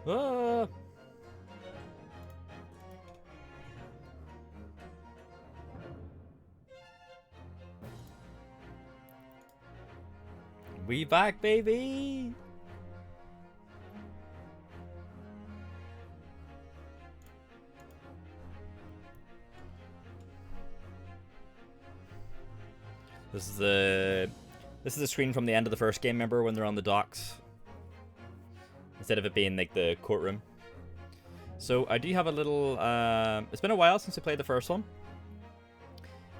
Ah! We back, baby! This is the screen from the end of the first game, remember, when they're on the docks? Instead of it being like the courtroom. So I do have a little it's been a while since I played the first one.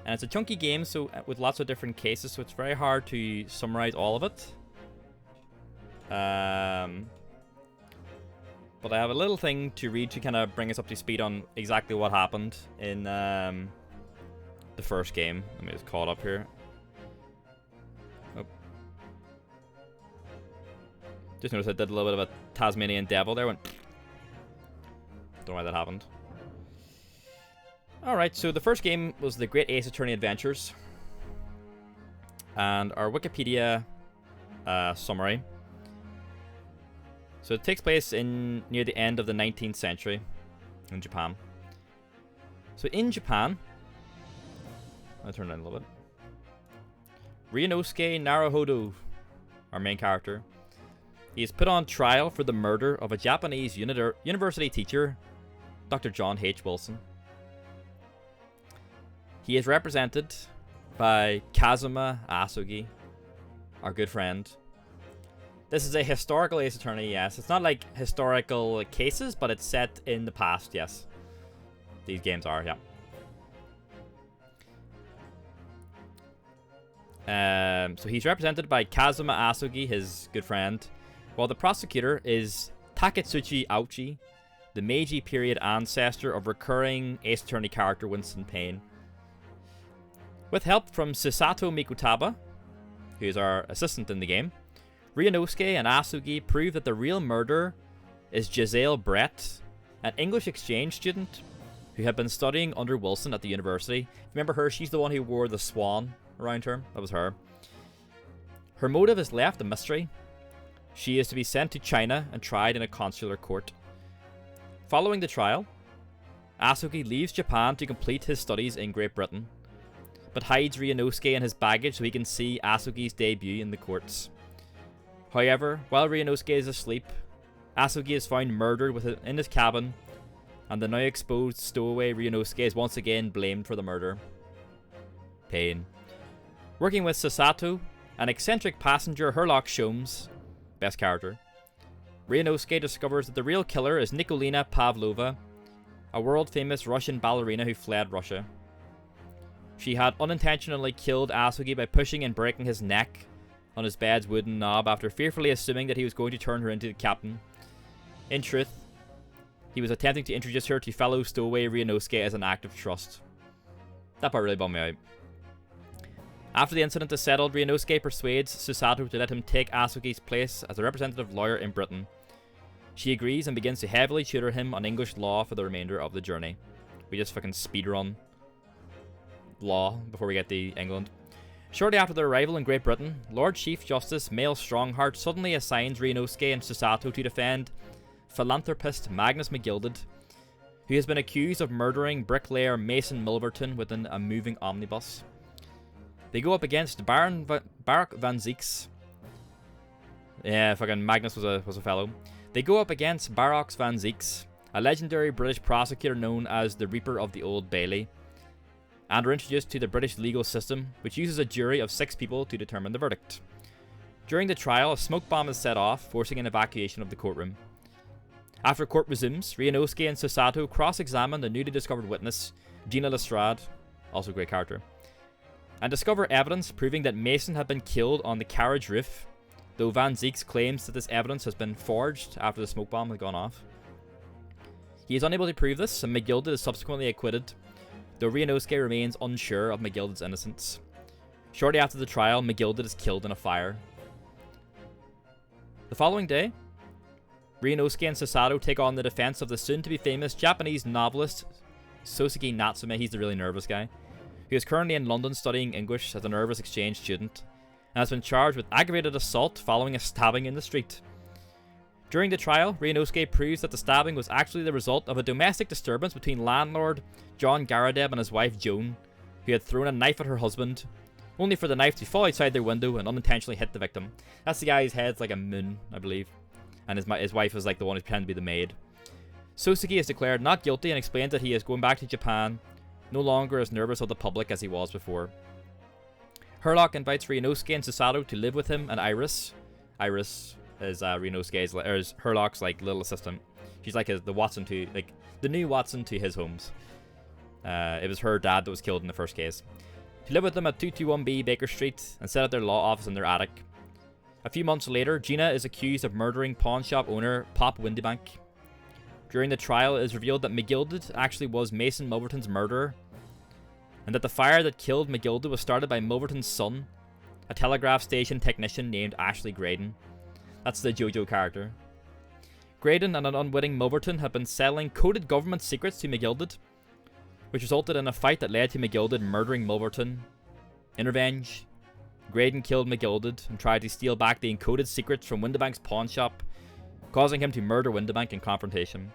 And it's a chunky game, so with lots of different cases, so it's very hard to summarize all of it. But I have a little thing to read to kind of bring us up to speed on exactly what happened in the first game. Let me just call it up here. Oh. Just noticed I did a little bit of a Tasmanian devil there. Don't know why that happened. Alright, so the first game was the Great Ace Attorney Adventures. And our Wikipedia summary. So it takes place near the end of the 19th century in Japan. So in Japan, I'll turn it down a little bit. Ryunosuke Naruhodo, our main character, he is put on trial for the murder of a Japanese university teacher, Dr. John H. Wilson. He is represented by Kazuma Asugi, our good friend. This is a historical Ace Attorney, yes. It's not like historical cases, but it's set in the past, yes. These games are, yeah. So he's represented by Kazuma Asugi, his good friend, while the prosecutor is Taketsuchi Ouchi, the Meiji period ancestor of recurring Ace Attorney character Winston Payne. With help from Susato Mikutaba, who is our assistant in the game, Ryunosuke and Asugi prove that the real murderer is Giselle Brett, an English exchange student who had been studying under Wilson at the university. Remember her? She's the one who wore the swan around her. That was her. Her motive is left a mystery. She is to be sent to China and tried in a consular court. Following the trial, Asugi leaves Japan to complete his studies in Great Britain, but hides Ryunosuke and his baggage so he can see Asugi's debut in the courts. However, while Ryunosuke is asleep, Asugi is found murdered in his cabin, and the now exposed stowaway Ryunosuke is once again blamed for the murder. Pain. Working with Susato, an eccentric passenger Herlock Sholmes, best character, Ryunosuke discovers that the real killer is Nikolina Pavlova, a world-famous Russian ballerina who fled Russia. She had unintentionally killed Asugi by pushing and breaking his neck on his bed's wooden knob after fearfully assuming that he was going to turn her into the captain. In truth, he was attempting to introduce her to fellow stowaway Ryunosuke as an act of trust. That part really bummed me out. After the incident is settled, Ryunosuke persuades Susato to let him take Asugi's place as a representative lawyer in Britain. She agrees and begins to heavily tutor him on English law for the remainder of the journey. We just fucking speedrun law before we get to England. Shortly after their arrival in Great Britain, Lord Chief Justice Mael Strongheart suddenly assigns Ryunosuke and Susato to defend philanthropist Magnus McGilded, who has been accused of murdering bricklayer Mason Milverton within a moving omnibus. They go up against Barak van Zieks. Yeah, fucking Magnus was a fellow. They go up against Barak van Zieks, a legendary British prosecutor known as the Reaper of the Old Bailey, and are introduced to the British legal system, which uses a jury of 6 people to determine the verdict. During the trial, a smoke bomb is set off, forcing an evacuation of the courtroom. After court resumes, Ryunosuke and Susato cross-examine the newly discovered witness, Gina Lestrade, also a great character, and discover evidence proving that Mason had been killed on the carriage roof, though Van Zieks claims that this evidence has been forged after the smoke bomb had gone off. He is unable to prove this, and McGilded is subsequently acquitted, though Ryunosuke remains unsure of McGilded's innocence. Shortly after the trial, McGilded is killed in a fire. The following day, Ryunosuke and Susato take on the defense of the soon-to-be famous Japanese novelist Sosuke Natsume. He's the really nervous guy, who is currently in London studying English as a nervous exchange student, and has been charged with aggravated assault following a stabbing in the street. During the trial, Ryunosuke proves that the stabbing was actually the result of a domestic disturbance between landlord John Garadeb and his wife Joan, who had thrown a knife at her husband, only for the knife to fall outside their window and unintentionally hit the victim. That's the guy whose head's like a moon, I believe, and his wife is like the one who's pretending to be the maid. Sosuke is declared not guilty and explains that he is going back to Japan, no longer as nervous of the public as he was before. Herlock invites Ryunosuke and Susato to live with him and Iris. Iris is Ryunosuke's, or is Herlock's like little assistant. She's like the Watson to, like the new Watson to his Holmes. It was her dad that was killed in the first case. To live with them at 221B Baker Street and set up their law office in their attic. A few months later, Gina is accused of murdering pawn shop owner Pop Windybank. During the trial, it is revealed that McGilded actually was Mason Milverton's murderer, and that the fire that killed McGilded was started by Milverton's son, a telegraph station technician named Ashley Graydon. That's the JoJo character. Graydon and an unwitting Milverton had been selling coded government secrets to McGilded, which resulted in a fight that led to McGilded murdering Milverton. In revenge, Graydon killed McGilded and tried to steal back the encoded secrets from Windybank's pawn shop, causing him to murder Windybank in confrontation.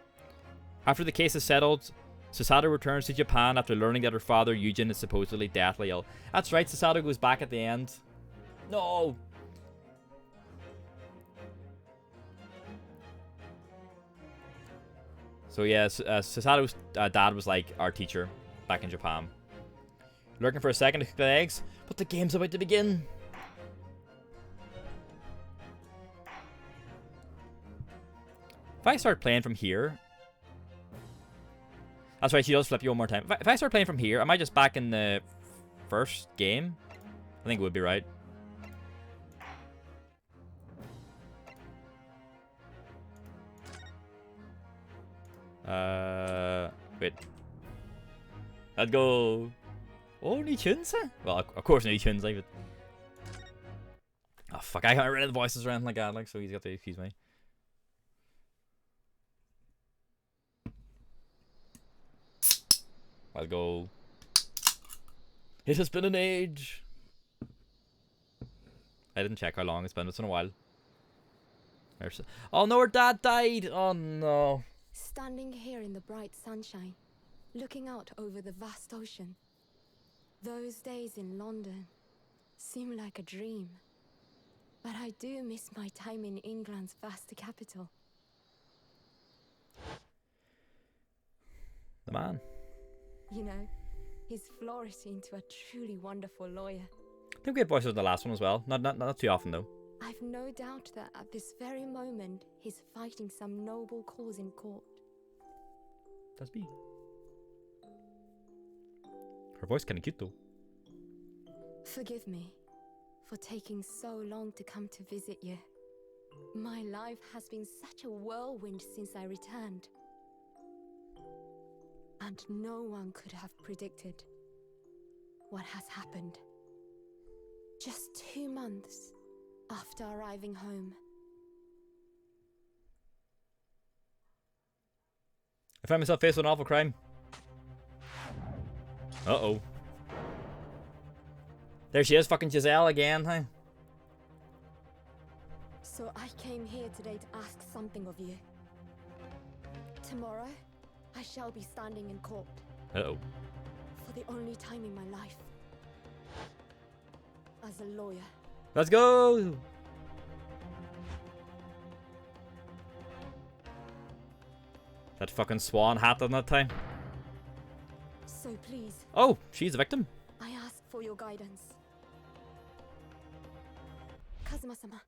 After the case is settled, Susato returns to Japan after learning that her father, Eugen, is supposedly deathly ill. That's right, Susato goes back at the end. No! So yeah, Susato's dad was like our teacher back in Japan. Looking for a second to cook the eggs, but the game's about to begin. If I start playing from here... That's right, she does flip you one more time. If I start playing from here, am I just back in the first game? I think it would be right. Wait. Let's go. Oh, Nichunsa? Well, of course Nichunsa, but... Oh, fuck, I can't read the voices or anything like that, like, so he's got to excuse me. Let's go. It has been an age. I didn't check how long it's been. It's been a while. Oh no, her dad died. Oh no. Standing here in the bright sunshine, looking out over the vast ocean. Those days in London seem like a dream. But I do miss my time in England's vast capital. The man. You know, he's flourished into a truly wonderful lawyer. I think we had voices in the last one as well. Not too often though. I've no doubt that at this very moment, he's fighting some noble cause in court. That's me. Her voice kinda cute though. Forgive me for taking so long to come to visit you. My life has been such a whirlwind since I returned. And no one could have predicted what has happened. Just 2 months after arriving home. I found myself faced with an awful crime. Uh-oh. There she is, fucking Giselle again, huh? So I came here today to ask something of you. Tomorrow, I shall be standing in court. Uh-oh. For the only time in my life. As a lawyer. Let's go! That fucking swan hat on that time. So please. Oh, she's a victim. I ask for your guidance. Kazuma-sama.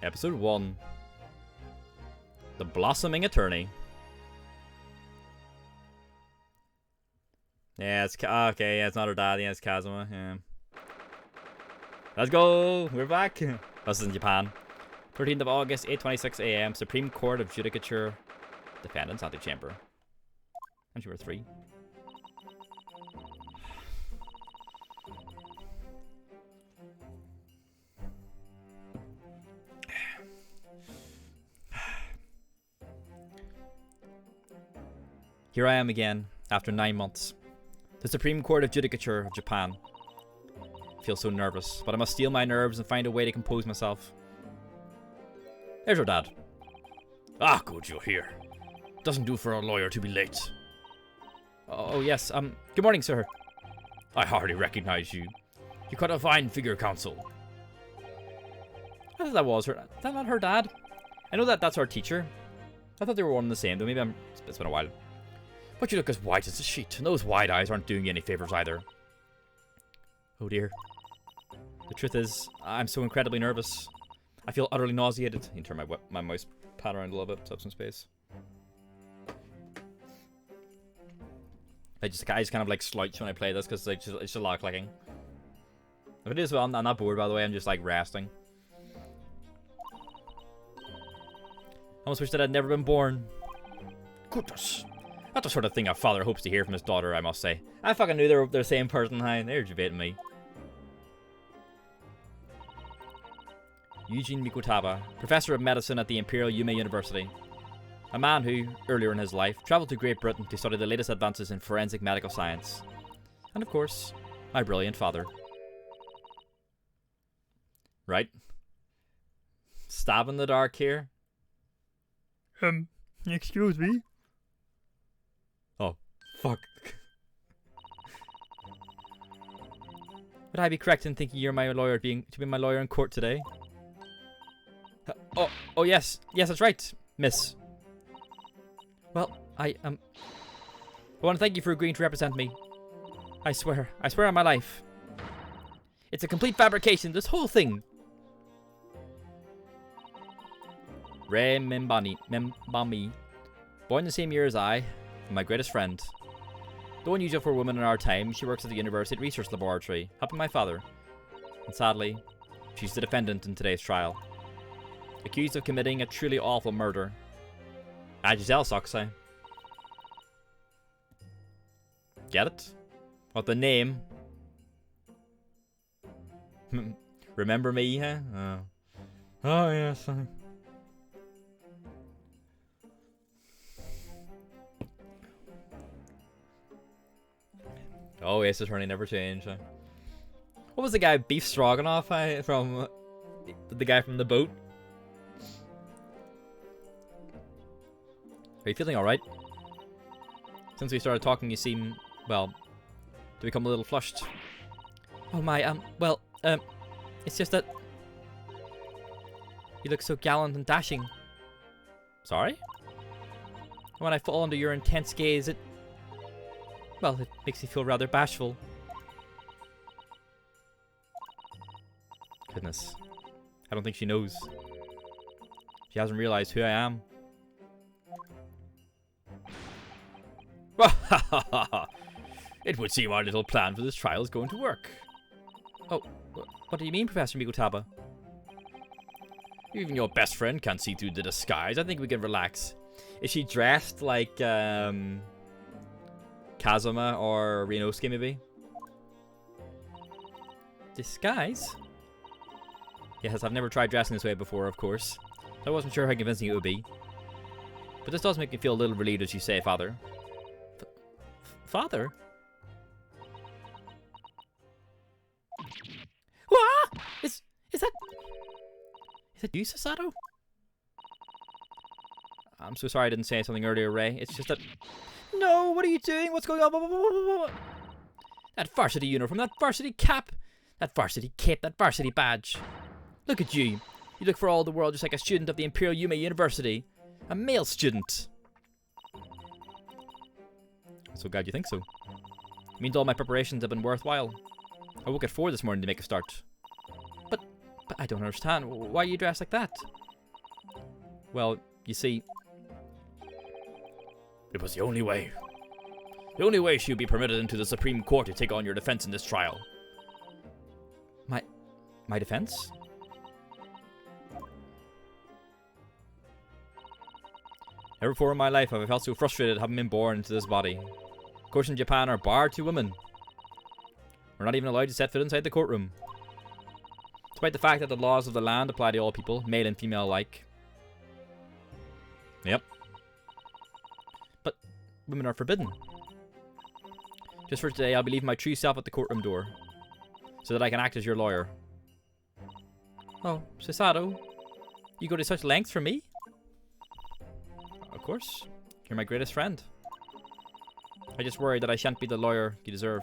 Episode 1. The Blossoming Attorney. Yeah, it's okay, yeah, it's not her dad, yeah, it's Kazuma, yeah. Let's go! We're back! This is in Japan. 13th of August, 8:26 AM, Supreme Court of Judicature. Defendants, Antechamber. Antechamber 3. Here I am again, after 9 months. The Supreme Court of Judicature of Japan. I feel so nervous, but I must steel my nerves and find a way to compose myself. There's your dad. Ah, good, you're here. Doesn't do for a lawyer to be late. Oh, yes, good morning, sir. I hardly recognize you. You're quite a fine figure, counsel. I thought that was her. Is that not her dad? I know that that's her teacher. I thought they were one and the same, though. Maybe it's been a while. But you look as white as a sheet, and those wide eyes aren't doing you any favors either. Oh dear. The truth is, I'm so incredibly nervous. I feel utterly nauseated. I can turn my mouse pad around a little bit to have some space. I just kind of like slouch when I play this because it's just a lot of clicking. If it is, well, I'm not bored, by the way. I'm just like resting. I almost wish that I'd never been born. Goodness. Not the sort of thing a father hopes to hear from his daughter, I must say. I fucking knew they're the same person. Hi, they're debating me. Eugene Mikutaba, professor of medicine at the Imperial Yume University. A man who, earlier in his life, travelled to Great Britain to study the latest advances in forensic medical science. And of course, my brilliant father. Right? Stab in the dark here. Excuse me? Oh, fuck. Would I be correct in thinking you're my lawyer to be my lawyer in court today? Oh yes. Yes, that's right, miss. Well, I want to thank you for agreeing to represent me. I swear on my life. It's a complete fabrication, this whole thing. Rei Membami. Born the same year as I, and my greatest friend. Though unusual for a woman in our time, she works at the University Research Laboratory, helping my father. And sadly, she's the defendant in today's trial. Accused of committing a truly awful murder. Giselle sucks, eh? Get it? What, the name? Remember me, huh? Oh yes. Oh, Ace Attorney never change. What was the guy, Beef Stroganoff, from the guy from the boat? Are you feeling alright? Since we started talking, you seem, well, to become a little flushed. Oh my, well, it's just that you look so gallant and dashing. Sorry? When I fall under your intense gaze, well, it makes me feel rather bashful. Goodness. I don't think she knows. She hasn't realized who I am. It would seem our little plan for this trial is going to work. Oh, what do you mean, Professor Mikutaba? Even your best friend can't see through the disguise. I think we can relax. Is she dressed like, Kazuma or Rinosuke, maybe? Disguise? Yes, I've never tried dressing this way before, of course. So I wasn't sure how convincing it would be. But this does make me feel a little relieved, as you say, Father. Father? What? Is that you, Sasato? I'm so sorry I didn't say something earlier, Ray. It's just that... No, what are you doing? What's going on? That varsity uniform, that varsity cap, that varsity cape, that varsity badge. Look at you. You look for all the world just like a student of the Imperial Yume University. A male student. I'm so glad you think so. It means all my preparations have been worthwhile. I woke at 4 this morning to make a start. But I don't understand. Why are you dressed like that? Well, you see... It was the only way. The only way she would be permitted into the Supreme Court to take on your defense in this trial. My defense? Never before in my life have I felt so frustrated having been born into this body. Courts in Japan are barred to women. We're not even allowed to set foot inside the courtroom. Despite the fact that the laws of the land apply to all people, male and female alike. Yep. But women are forbidden. Just for today, I'll be leaving my true self at the courtroom door, so that I can act as your lawyer. Oh, Susato, you go to such lengths for me? Of course. You're my greatest friend. I just worry that I shan't be the lawyer you deserve.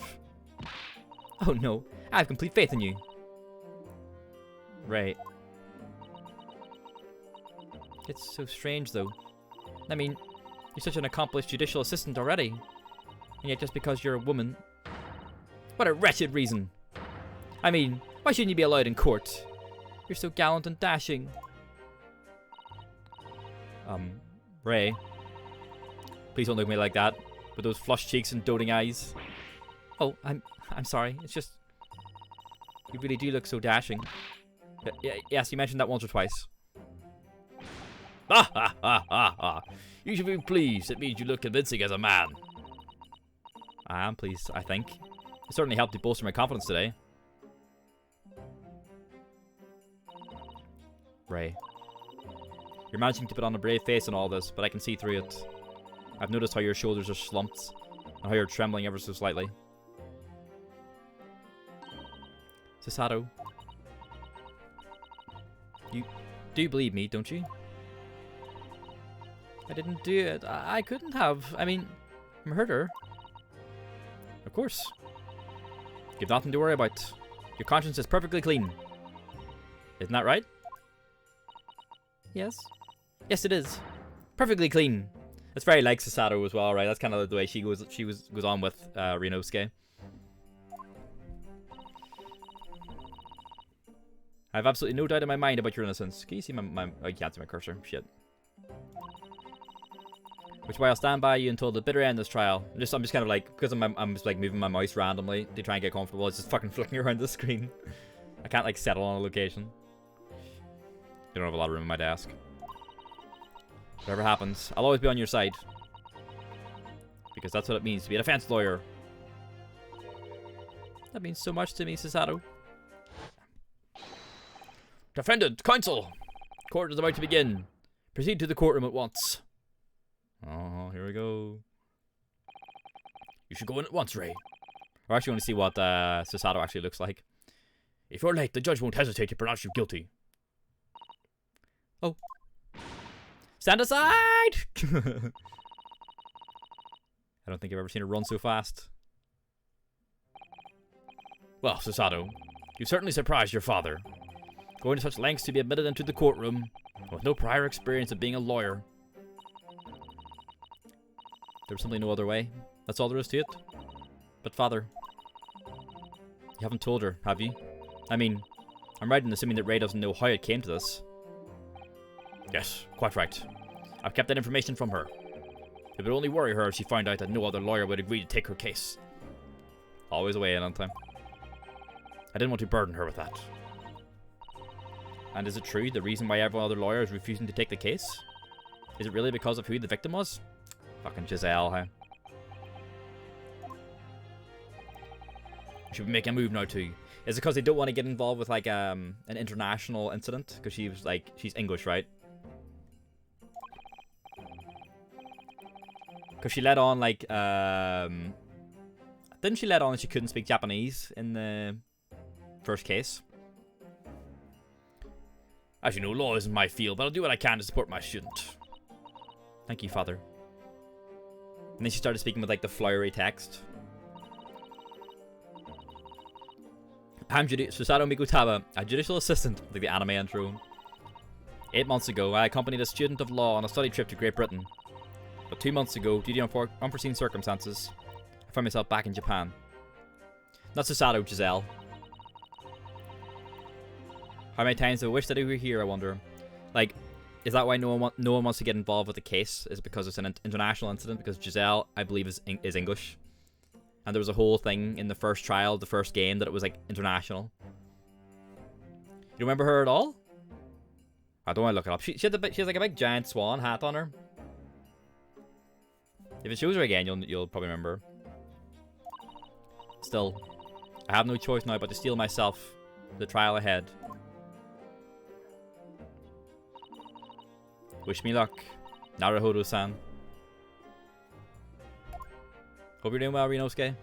Oh no, I have complete faith in you. Right. It's so strange though. I mean, you're such an accomplished judicial assistant already. And yet just because you're a woman... What a wretched reason. I mean, why shouldn't you be allowed in court? You're so gallant and dashing. Ray. Please don't look at me like that. With those flushed cheeks and doting eyes. Oh, I'm sorry. It's just... You really do look so dashing. Yes, you mentioned that once or twice. Ha ha ha ha ha. You should be pleased. It means you look convincing as a man. I am pleased, I think. It certainly helped to bolster my confidence today. Ray. You're managing to put on a brave face in all this, but I can see through it. I've noticed how your shoulders are slumped, and how you're trembling ever so slightly. Susato. You do believe me, don't you? I didn't do it. I couldn't have. I mean, murder. Of course. You've nothing to worry about. Your conscience is perfectly clean. Isn't that right? Yes. Yes, it is. Perfectly clean. It's very like Susato as well, right? That's kind of the way she goes on with Ryunosuke. I have absolutely no doubt in my mind about your innocence. Can you see my oh, you can't see my cursor. Shit. Which way I'll stand by you until the bitter end of this trial. I'm just kind of like, because I'm just like moving my mouse randomly to try and get comfortable. It's just fucking flicking around the screen. I can't like settle on a location. I don't have a lot of room on my desk. Whatever happens, I'll always be on your side. Because that's what it means to be a defense lawyer. That means so much to me, Susato. Defendant, counsel! Court is about to begin. Proceed to the courtroom at once. Oh, here we go. You should go in at once, Ray. I actually want to see what Susato actually looks like. If you're late, the judge won't hesitate to pronounce you guilty. Oh. Stand aside! I don't think I've ever seen her run so fast. Well, Susato, you've certainly surprised your father. Going to such lengths to be admitted into the courtroom with no prior experience of being a lawyer. There was simply no other way. That's all there is to it. But father, you haven't told her, have you? I mean, I'm right in assuming that Ray doesn't know how it came to this. Yes, quite right. I've kept that information from her. It would only worry her if she found out that no other lawyer would agree to take her case. Always away in on time. I didn't want to burden her with that. And is it true the reason why every other lawyer is refusing to take the case? Is it really because of who the victim was? Fucking Giselle, huh? We should be making a move now too. Is it because they don't want to get involved with like an international incident? Because she was like, she's English, right? Because she let on like, didn't she let on that she couldn't speak Japanese in the first case? As you know, law isn't my field, but I'll do what I can to support my student. Thank you, father. And then she started speaking with like the flowery text. I'm Susato Mikutaba, a judicial assistant, like the anime intro. 8 months ago, I accompanied a student of law on a study trip to Great Britain. But 2 months ago, due to unforeseen circumstances, I found myself back in Japan. Not Susato, Giselle. How many times have I wished that we were here, I wonder? Like, is that why no one wants to get involved with the case? Is it because it's an international incident? Because Giselle, I believe, is English. And there was a whole thing in the first trial, the first game, that it was like international. You remember her at all? I don't want to look it up. She has like a big giant swan hat on her. If it shows her again, you'll probably remember. Still, I have no choice now but to steel myself for the trial ahead. Wish me luck, Naruhodo-san. Hope you're doing well, Ryunosuke.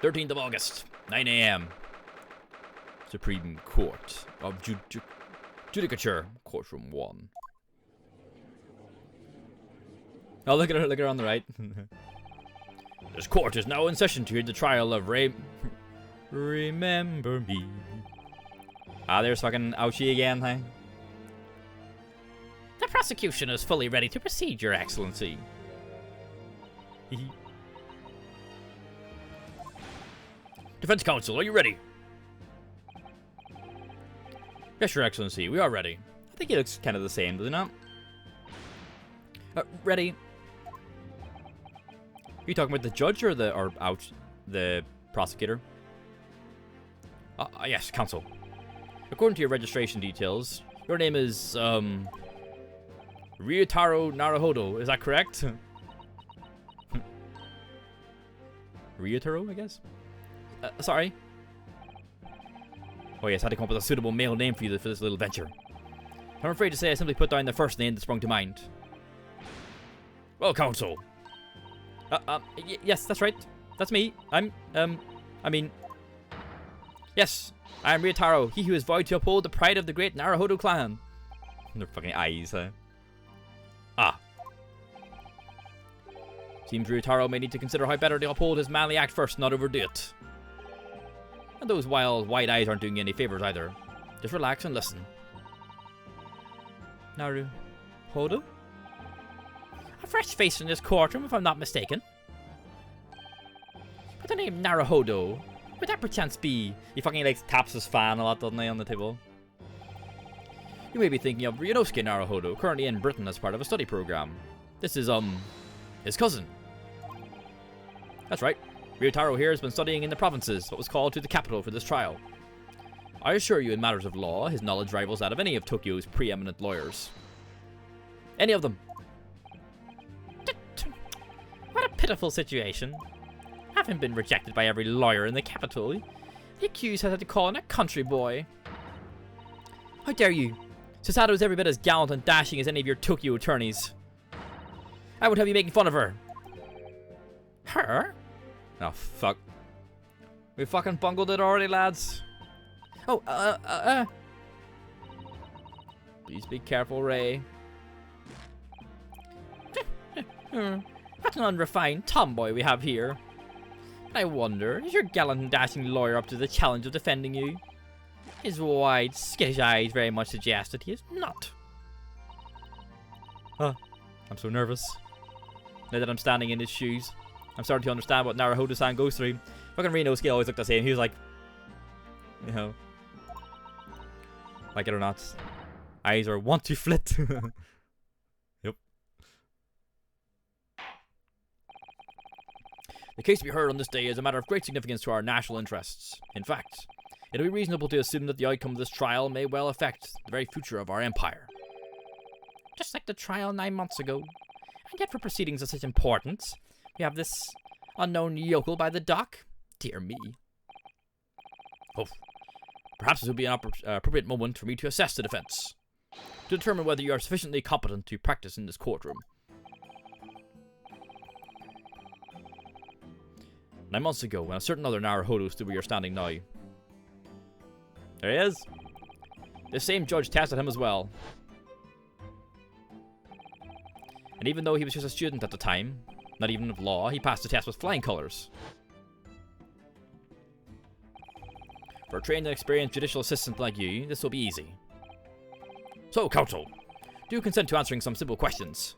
13th of August, 9 a.m. Supreme Court of Judicature, Courtroom 1. Oh, look at her on the right. This court is now in session to hear the trial of Remember Me. Ah, there's fucking Ouchie again, huh? The prosecution is fully ready to proceed, Your Excellency. Defense counsel, are you ready? Yes, Your Excellency, we are ready. I think he looks kind of the same, does he not? Ready. Are you talking about the judge or the prosecutor? Yes, counsel. According to your registration details, your name is, Ryutaro Naruhodo, is that correct? Ryutaro, I guess? Sorry? Oh yes, I had to come up with a suitable male name for you for this little venture. I'm afraid to say I simply put down the first name that sprung to mind. Well, counsel. Yes, that's right. That's me. Yes, I am Ryutaro, he who has vowed to uphold the pride of the great Naruhodo clan. Their fucking eyes, huh? Ah. Seems Ryutaro may need to consider how better to uphold his manly act first, not overdo it. And those wild, wide eyes aren't doing you any favors either. Just relax and listen. Naruhodo? A fresh face in this courtroom, if I'm not mistaken. But the name Naruhodo, would that perchance be... He fucking like taps his fan a lot, doesn't he, on the table? You may be thinking of Ryunosuke Naruhodo, currently in Britain as part of a study program. This is, his cousin. That's right. Ryutaro here has been studying in the provinces, but was called to the capital for this trial. I assure you, in matters of law, his knowledge rivals that of any of Tokyo's preeminent lawyers. Any of them. What a pitiful situation. Having been rejected by every lawyer in the capital, the accused has had to call in a country boy. How dare you? Susato is every bit as gallant and dashing as any of your Tokyo attorneys. I would have you making fun of her. Her? Oh, fuck. We fucking bungled it already, lads. Oh, Please be careful, Ray. What an unrefined tomboy we have here. I wonder, is your gallant and dashing lawyer up to the challenge of defending you? His wide, skittish eyes very much suggest that he is not. I'm so nervous. Now that I'm standing in his shoes, I'm starting to understand what Naruhodo-san goes through. Fucking Ryunosuke always looked the same. He was like, you know, like it or not, eyes are want to flit. Yep. The case to be heard on this day is a matter of great significance to our national interests. In fact, it'll be reasonable to assume that the outcome of this trial may well affect the very future of our empire. Just like the trial 9 months ago. And yet for proceedings of such importance, we have this unknown yokel by the dock. Dear me. Oh, perhaps this would be an appropriate moment for me to assess the defense, to determine whether you are sufficiently competent to practice in this courtroom. 9 months ago, when a certain other Naruhodo stood where you're standing now. There he is. This same judge tested him as well. And even though he was just a student at the time, not even of law, he passed the test with flying colors. For a trained and experienced judicial assistant like you, this will be easy. So, counsel, do you consent to answering some simple questions?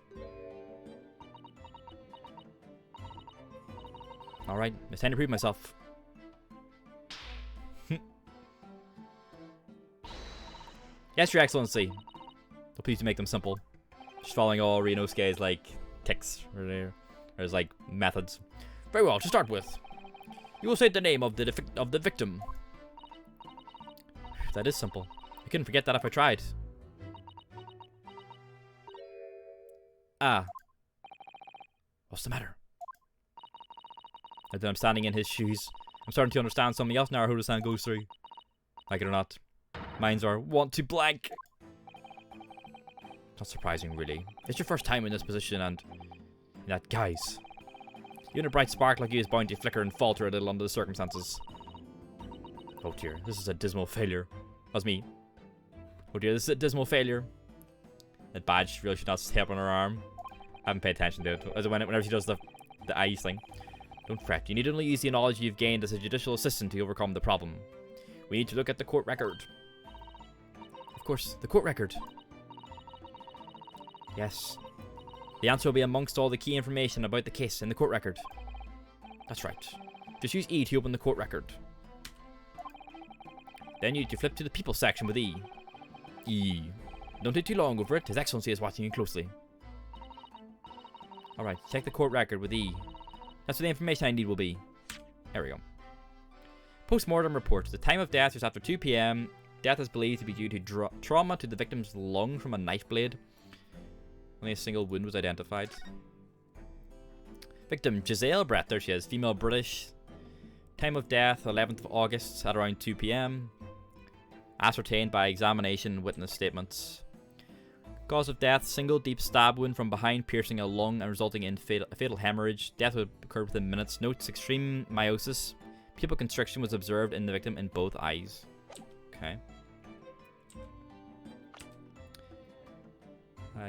Alright, it's time to prove myself. Yes, Your Excellency. So please do make them simple. Just following all Ryunosuke's, like, tics or his, like, methods. Very well, to start with, you will say the name of the victim. That is simple. I couldn't forget that if I tried. Ah. What's the matter? Now that I'm standing in his shoes, I'm starting to understand something else Naruhodo-san goes through. Like it or not. Minds are want to blank. Not surprising, really. It's your first time in this position and... that guise. Even a bright spark like you is bound to flicker and falter a little under the circumstances. Oh dear, this is a dismal failure. That's me. Oh dear, this is a dismal failure. That badge really should not stay up on her arm. I haven't paid attention to it. As whenever she does the eyes thing. Don't fret. You need only use the knowledge you've gained as a judicial assistant to overcome the problem. We need to look at the court record. Of course, the court record. Yes. The answer will be amongst all the key information about the case in the court record. That's right. Just use E to open the court record. Then you need to flip to the people section with E. E. Don't take too long over it. His Excellency is watching you closely. Alright, check the court record with E. That's where the information I need will be. There we go. Post-mortem report. The time of death was after 2 p.m. Death is believed to be due to trauma to the victim's lung from a knife blade. Only a single wound was identified. Victim, Giselle Brett. There she is. Female British. Time of death, 11th of August at around 2 p.m. Ascertained by examination witness statements. Cause of death, single deep stab wound from behind piercing a lung and resulting in fatal hemorrhage. Death would occur within minutes. Notes, extreme meiosis. Pupil constriction was observed in the victim in both eyes. Okay.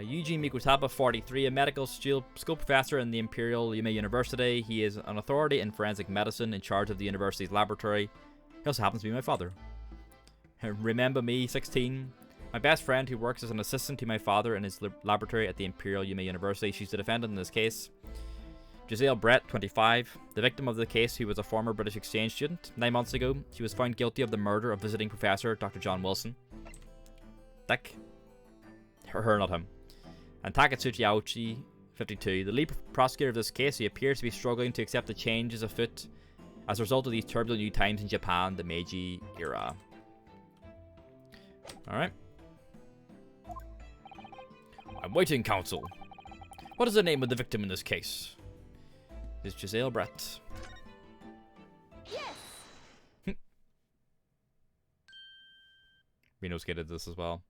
Eugene Mikutaba, 43, a medical school professor in the Imperial Yume University. He is an authority in forensic medicine in charge of the university's laboratory. He also happens to be my father. Remember me, 16. My best friend who works as an assistant to my father in his laboratory at the Imperial Yume University. She's the defendant in this case. Giselle Brett, 25. The victim of the case, who was a former British exchange student. 9 months ago, she was found guilty of the murder of visiting professor Dr. John Wilson. Dick. Her, not him. And Takatsuchi Aochi, 52. The lead prosecutor of this case, he appears to be struggling to accept the changes afoot as a result of these turbulent new times in Japan, the Meiji era. Alright. I'm waiting, counsel. What is the name of the victim in this case? It's Giselle Brett. Yes. Renosuke did this as well.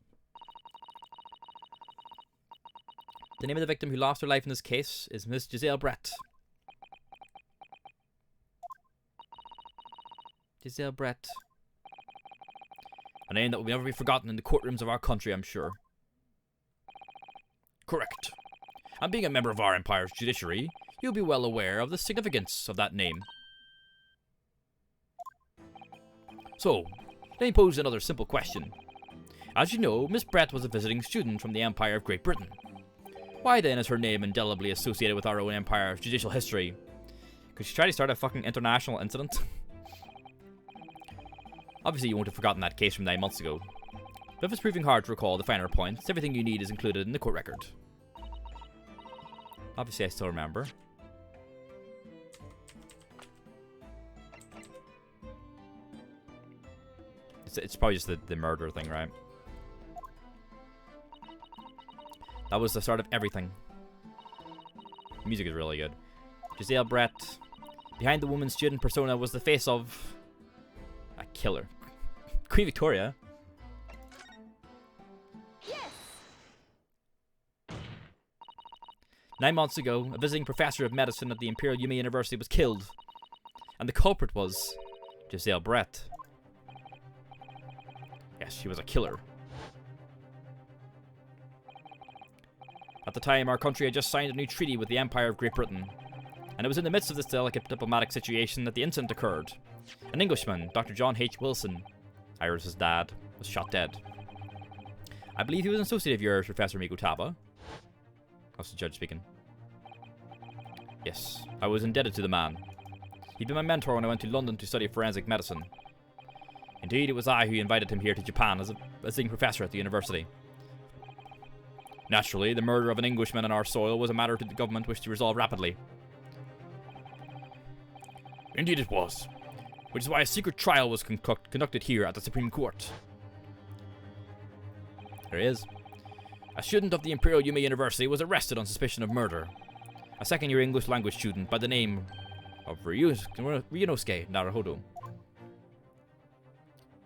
The name of the victim who lost her life in this case is Miss Giselle Brett. Giselle Brett. A name that will never be forgotten in the courtrooms of our country, I'm sure. Correct. And being a member of our empire's judiciary, you'll be well aware of the significance of that name. So, let me pose another simple question. As you know, Miss Brett was a visiting student from the Empire of Great Britain. Why then is her name indelibly associated with our own empire's judicial history? Could she try to start a fucking international incident? Obviously you won't have forgotten that case from 9 months ago. But if it's proving hard to recall the finer points, everything you need is included in the court record. Obviously I still remember. It's probably just the murder thing, right? That was the start of everything. The music is really good. Giselle Brett. Behind the woman student persona was the face of a killer. Queen Victoria. Yes. 9 months ago, a visiting professor of medicine at the Imperial Yume University was killed. And the culprit was Giselle Brett. Yes, she was a killer. At the time, our country had just signed a new treaty with the Empire of Great Britain. And it was in the midst of this delicate diplomatic situation that the incident occurred. An Englishman, Dr. John H. Wilson, Iris's dad, was shot dead. I believe he was an associate of yours, Professor Mikutaba. That's the judge speaking. Yes, I was indebted to the man. He'd been my mentor when I went to London to study forensic medicine. Indeed, it was I who invited him here to Japan as a visiting professor at the university. Naturally, the murder of an Englishman on our soil was a matter that the government wished to resolve rapidly. Indeed it was, which is why a secret trial was conducted here at the Supreme Court. There he is. A student of the Imperial Yume University was arrested on suspicion of murder. A second-year English language student by the name of Ryunosuke Naruhodo.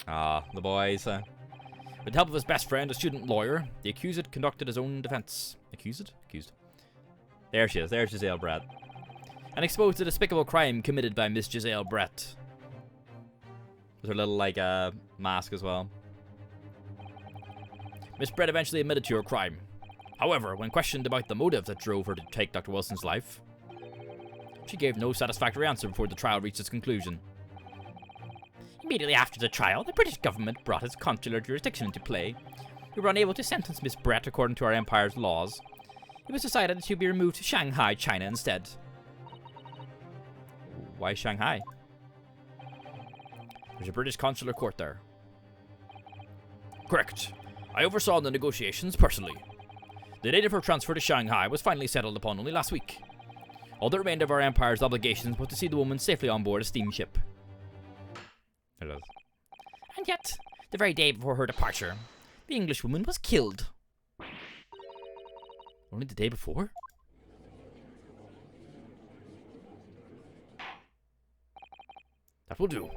Ah, the boys. With the help of his best friend, a student lawyer, the accused conducted his own defense. Accused? Accused. There she is. There's Giselle Brett. and expose the despicable crime committed by Miss Giselle Brett. With her little, like, mask as well. Miss Brett eventually admitted to her crime. However, when questioned about the motive that drove her to take Dr. Wilson's life, she gave no satisfactory answer before the trial reached its conclusion. Immediately after the trial, the British government brought its consular jurisdiction into play. We were unable to sentence Miss Brett according to our empire's laws. It was decided that she would be removed to Shanghai, China instead. Why Shanghai? There's a British consular court there. Correct. I oversaw the negotiations personally. The date of her transfer to Shanghai was finally settled upon only last week. All that remained of our empire's obligations was to see the woman safely on board a steamship. It is. And yet, the very day before her departure, the Englishwoman was killed. Only the day before? That will do.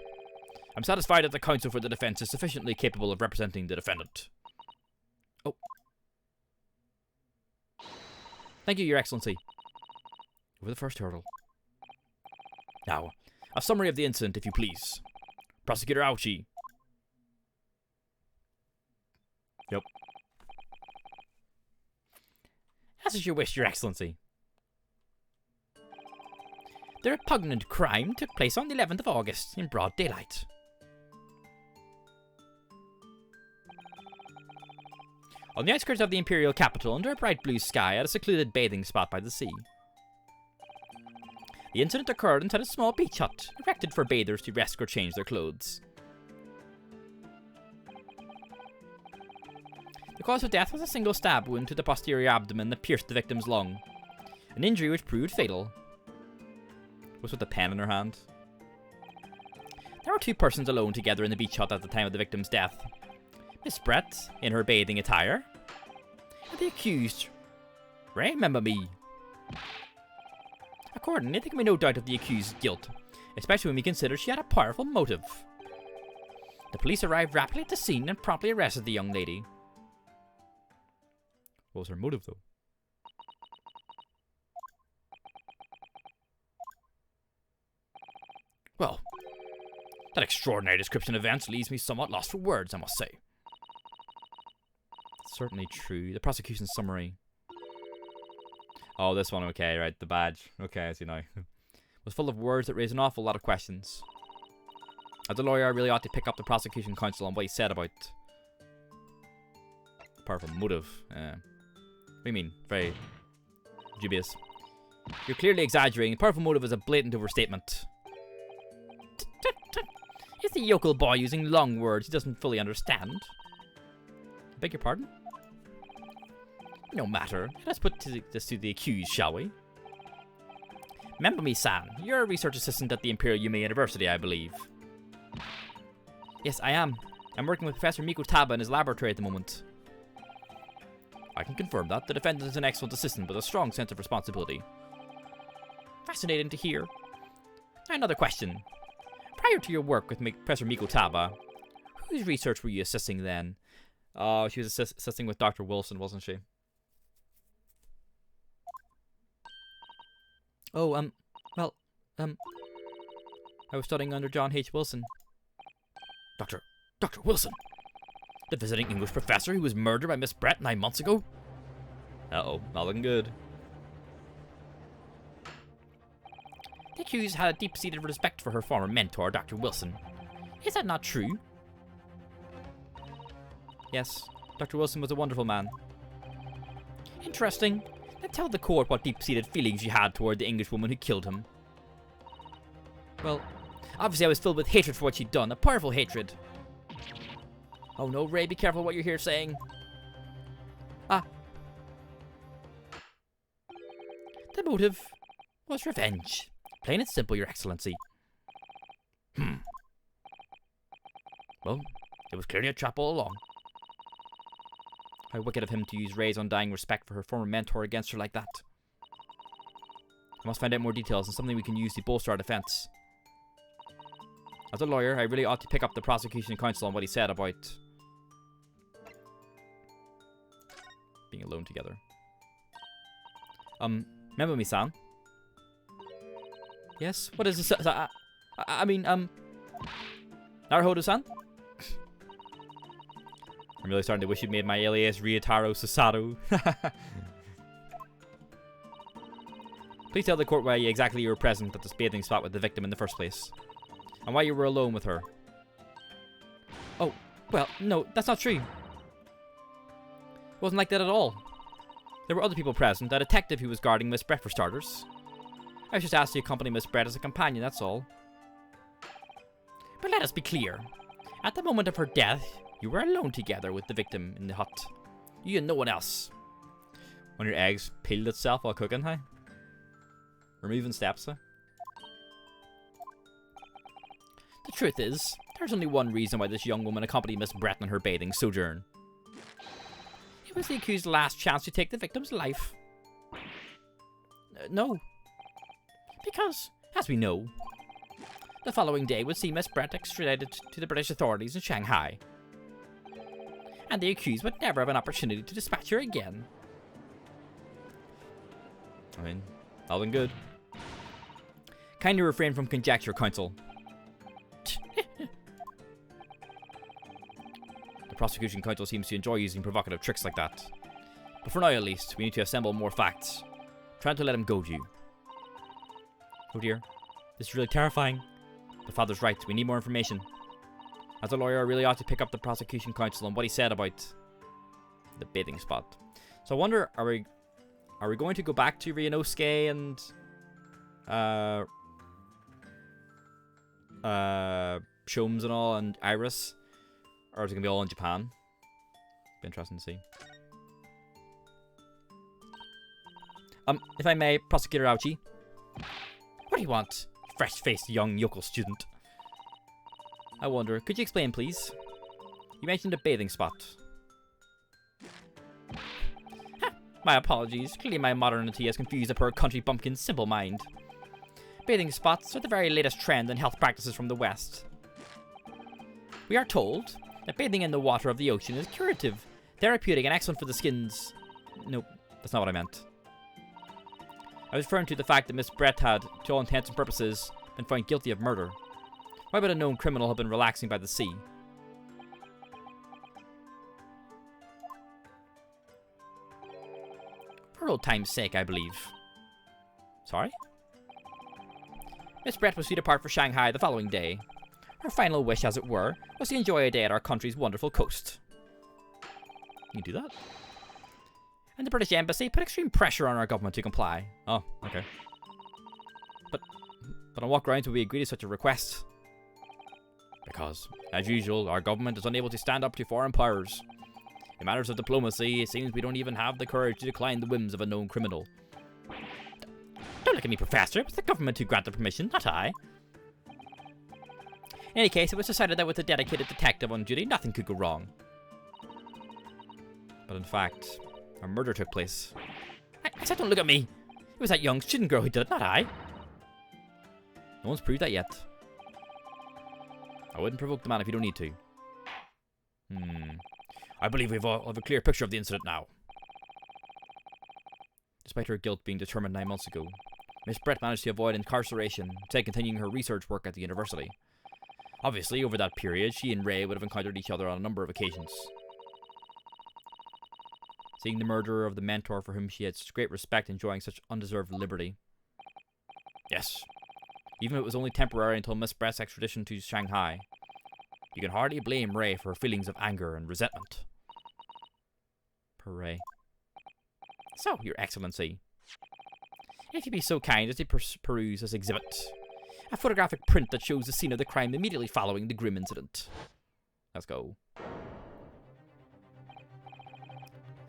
I'm satisfied that the counsel for the defense is sufficiently capable of representing the defendant. Oh. Thank you, Your Excellency. Over the first hurdle. Now, a summary of the incident, if you please. Prosecutor Ouchie. Yep. As is your wish, Your Excellency. The repugnant crime took place on the 11th of August in broad daylight. On the outskirts of the imperial capital, under a bright blue sky at a secluded bathing spot by the sea. The incident occurred inside a small beach hut, erected for bathers to rest or change their clothes. The cause of death was a single stab wound to the posterior abdomen that pierced the victim's lung, an injury which proved fatal. Was with a pen in her hand. There were two persons alone together in the beach hut at the time of the victim's death. Miss Brett, in her bathing attire, and the accused, remember me. Accordingly, there can be no doubt of the accused's guilt, especially when we consider she had a powerful motive. The police arrived rapidly at the scene and promptly arrested the young lady. What was her motive, though? Well, that extraordinary description of events leaves me somewhat lost for words, I must say. Certainly true. The prosecution's summary. Oh, this one, okay, right, the badge. Okay, I see now. Was full of words that raised an awful lot of questions. As a lawyer, I really ought to pick up the prosecution counsel on what he said about powerful motive. What do you mean? Very dubious. You're clearly exaggerating. Powerful motive is a blatant overstatement. Is the yokel boy using long words he doesn't fully understand? I beg your pardon? No matter. Let's put this to the accused, shall we? Remember me, San. You're a research assistant at the Imperial Yume University, I believe. Yes, I am. I'm working with Professor Mikotaba in his laboratory at the moment. I can confirm that. The defendant is an excellent assistant with a strong sense of responsibility. Fascinating to hear. Now another question. Prior to your work with Professor Mikotaba, whose research were you assisting then? Oh, she was assisting with Dr. Wilson, wasn't she? Oh, well, I was studying under John H. Wilson. Dr. Wilson? The visiting English professor who was murdered by Miss Brett 9 months ago? Uh-oh, not looking good. The accused had a deep-seated respect for her former mentor, Dr. Wilson. Is that not true? Yes, Dr. Wilson was a wonderful man. Interesting. Now tell the court what deep-seated feelings you had toward the Englishwoman who killed him. Well, obviously I was filled with hatred for what she'd done, a powerful hatred. Oh no, Ray, be careful what you're here saying. Ah. The motive was revenge. Plain and simple, Your Excellency. Well, it was clearly a trap all along. How wicked of him to use Ray's undying respect for her former mentor against her like that. I must find out more details and something we can use to bolster our defense. As a lawyer, I really ought to pick up the prosecution counsel on what he said about being alone together. Remember me, San? Yes? What is this? I mean, Naruhodo-san? I'm really starting to wish you'd made my alias Ryotaro Susato. Please tell the court why exactly you were present at this bathing spot with the victim in the first place. And why you were alone with her. Oh, well, no, that's not true. It wasn't like that at all. There were other people present, a detective who was guarding Miss Brett for starters. I was just asked to accompany Miss Brett as a companion, that's all. But let us be clear. At the moment of her death, you were alone together with the victim in the hut. You and no one else. One of your eggs peeled itself while cooking, huh? Removing steps, huh? The truth is, there's only one reason why this young woman accompanied Miss Brett on her bathing sojourn. It was the accused's last chance to take the victim's life. No. Because, as we know, the following day would see Miss Brett extradited to the British authorities in Shanghai. And the accused would never have an opportunity to dispatch her again. I mean, all been good. Kindly refrain from conjecture, counsel. The prosecution counsel seems to enjoy using provocative tricks like that. But for now, at least, we need to assemble more facts. Trying to let him go to you. Oh dear. This is really terrifying. The father's right. We need more information. As a lawyer, I really ought to pick up the prosecution counsel on what he said about the bathing spot. So I wonder, are we going to go back to Ryunosuke and Sholmes and all and Iris? Or is it going to be all in Japan? Be interesting to see. If I may, Prosecutor Aochi. What do you want, fresh-faced young yokel student? I wonder, could you explain, please? You mentioned a bathing spot. My apologies. Clearly my modernity has confused a poor country bumpkin's simple mind. Bathing spots are the very latest trend in health practices from the West. We are told that bathing in the water of the ocean is curative, therapeutic, and excellent for the skins. Nope, that's not what I meant. I was referring to the fact that Miss Brett had, to all intents and purposes, been found guilty of murder. Why would a known criminal have been relaxing by the sea? For old time's sake, I believe. Sorry? Miss Brett was to depart for Shanghai the following day. Her final wish, as it were, was to enjoy a day at our country's wonderful coast. You can do that? And the British Embassy put extreme pressure on our government to comply. Oh, okay. But on what grounds would we agree to such a request? Because, as usual, our government is unable to stand up to foreign powers. In matters of diplomacy, it seems we don't even have the courage to decline the whims of a known criminal. Don't look at me, Professor. It was the government who granted permission, not I. In any case, it was decided that with a dedicated detective on duty, nothing could go wrong. But in fact, a murder took place. I said don't look at me. It was that young student girl who did it, not I. No one's proved that yet. I wouldn't provoke the man if you don't need to. I believe we have a clear picture of the incident now. Despite her guilt being determined 9 months ago, Miss Brett managed to avoid incarceration, instead continuing her research work at the university. Obviously, over that period, she and Ray would have encountered each other on a number of occasions. Seeing the murderer of the mentor for whom she had such great respect enjoying such undeserved liberty. Yes. Even if it was only temporary until Miss Brett's extradition to Shanghai. You can hardly blame Ray for her feelings of anger and resentment. Poor Ray. So, Your Excellency, if you'd be so kind as to peruse this exhibit. A photographic print that shows the scene of the crime immediately following the grim incident. Let's go.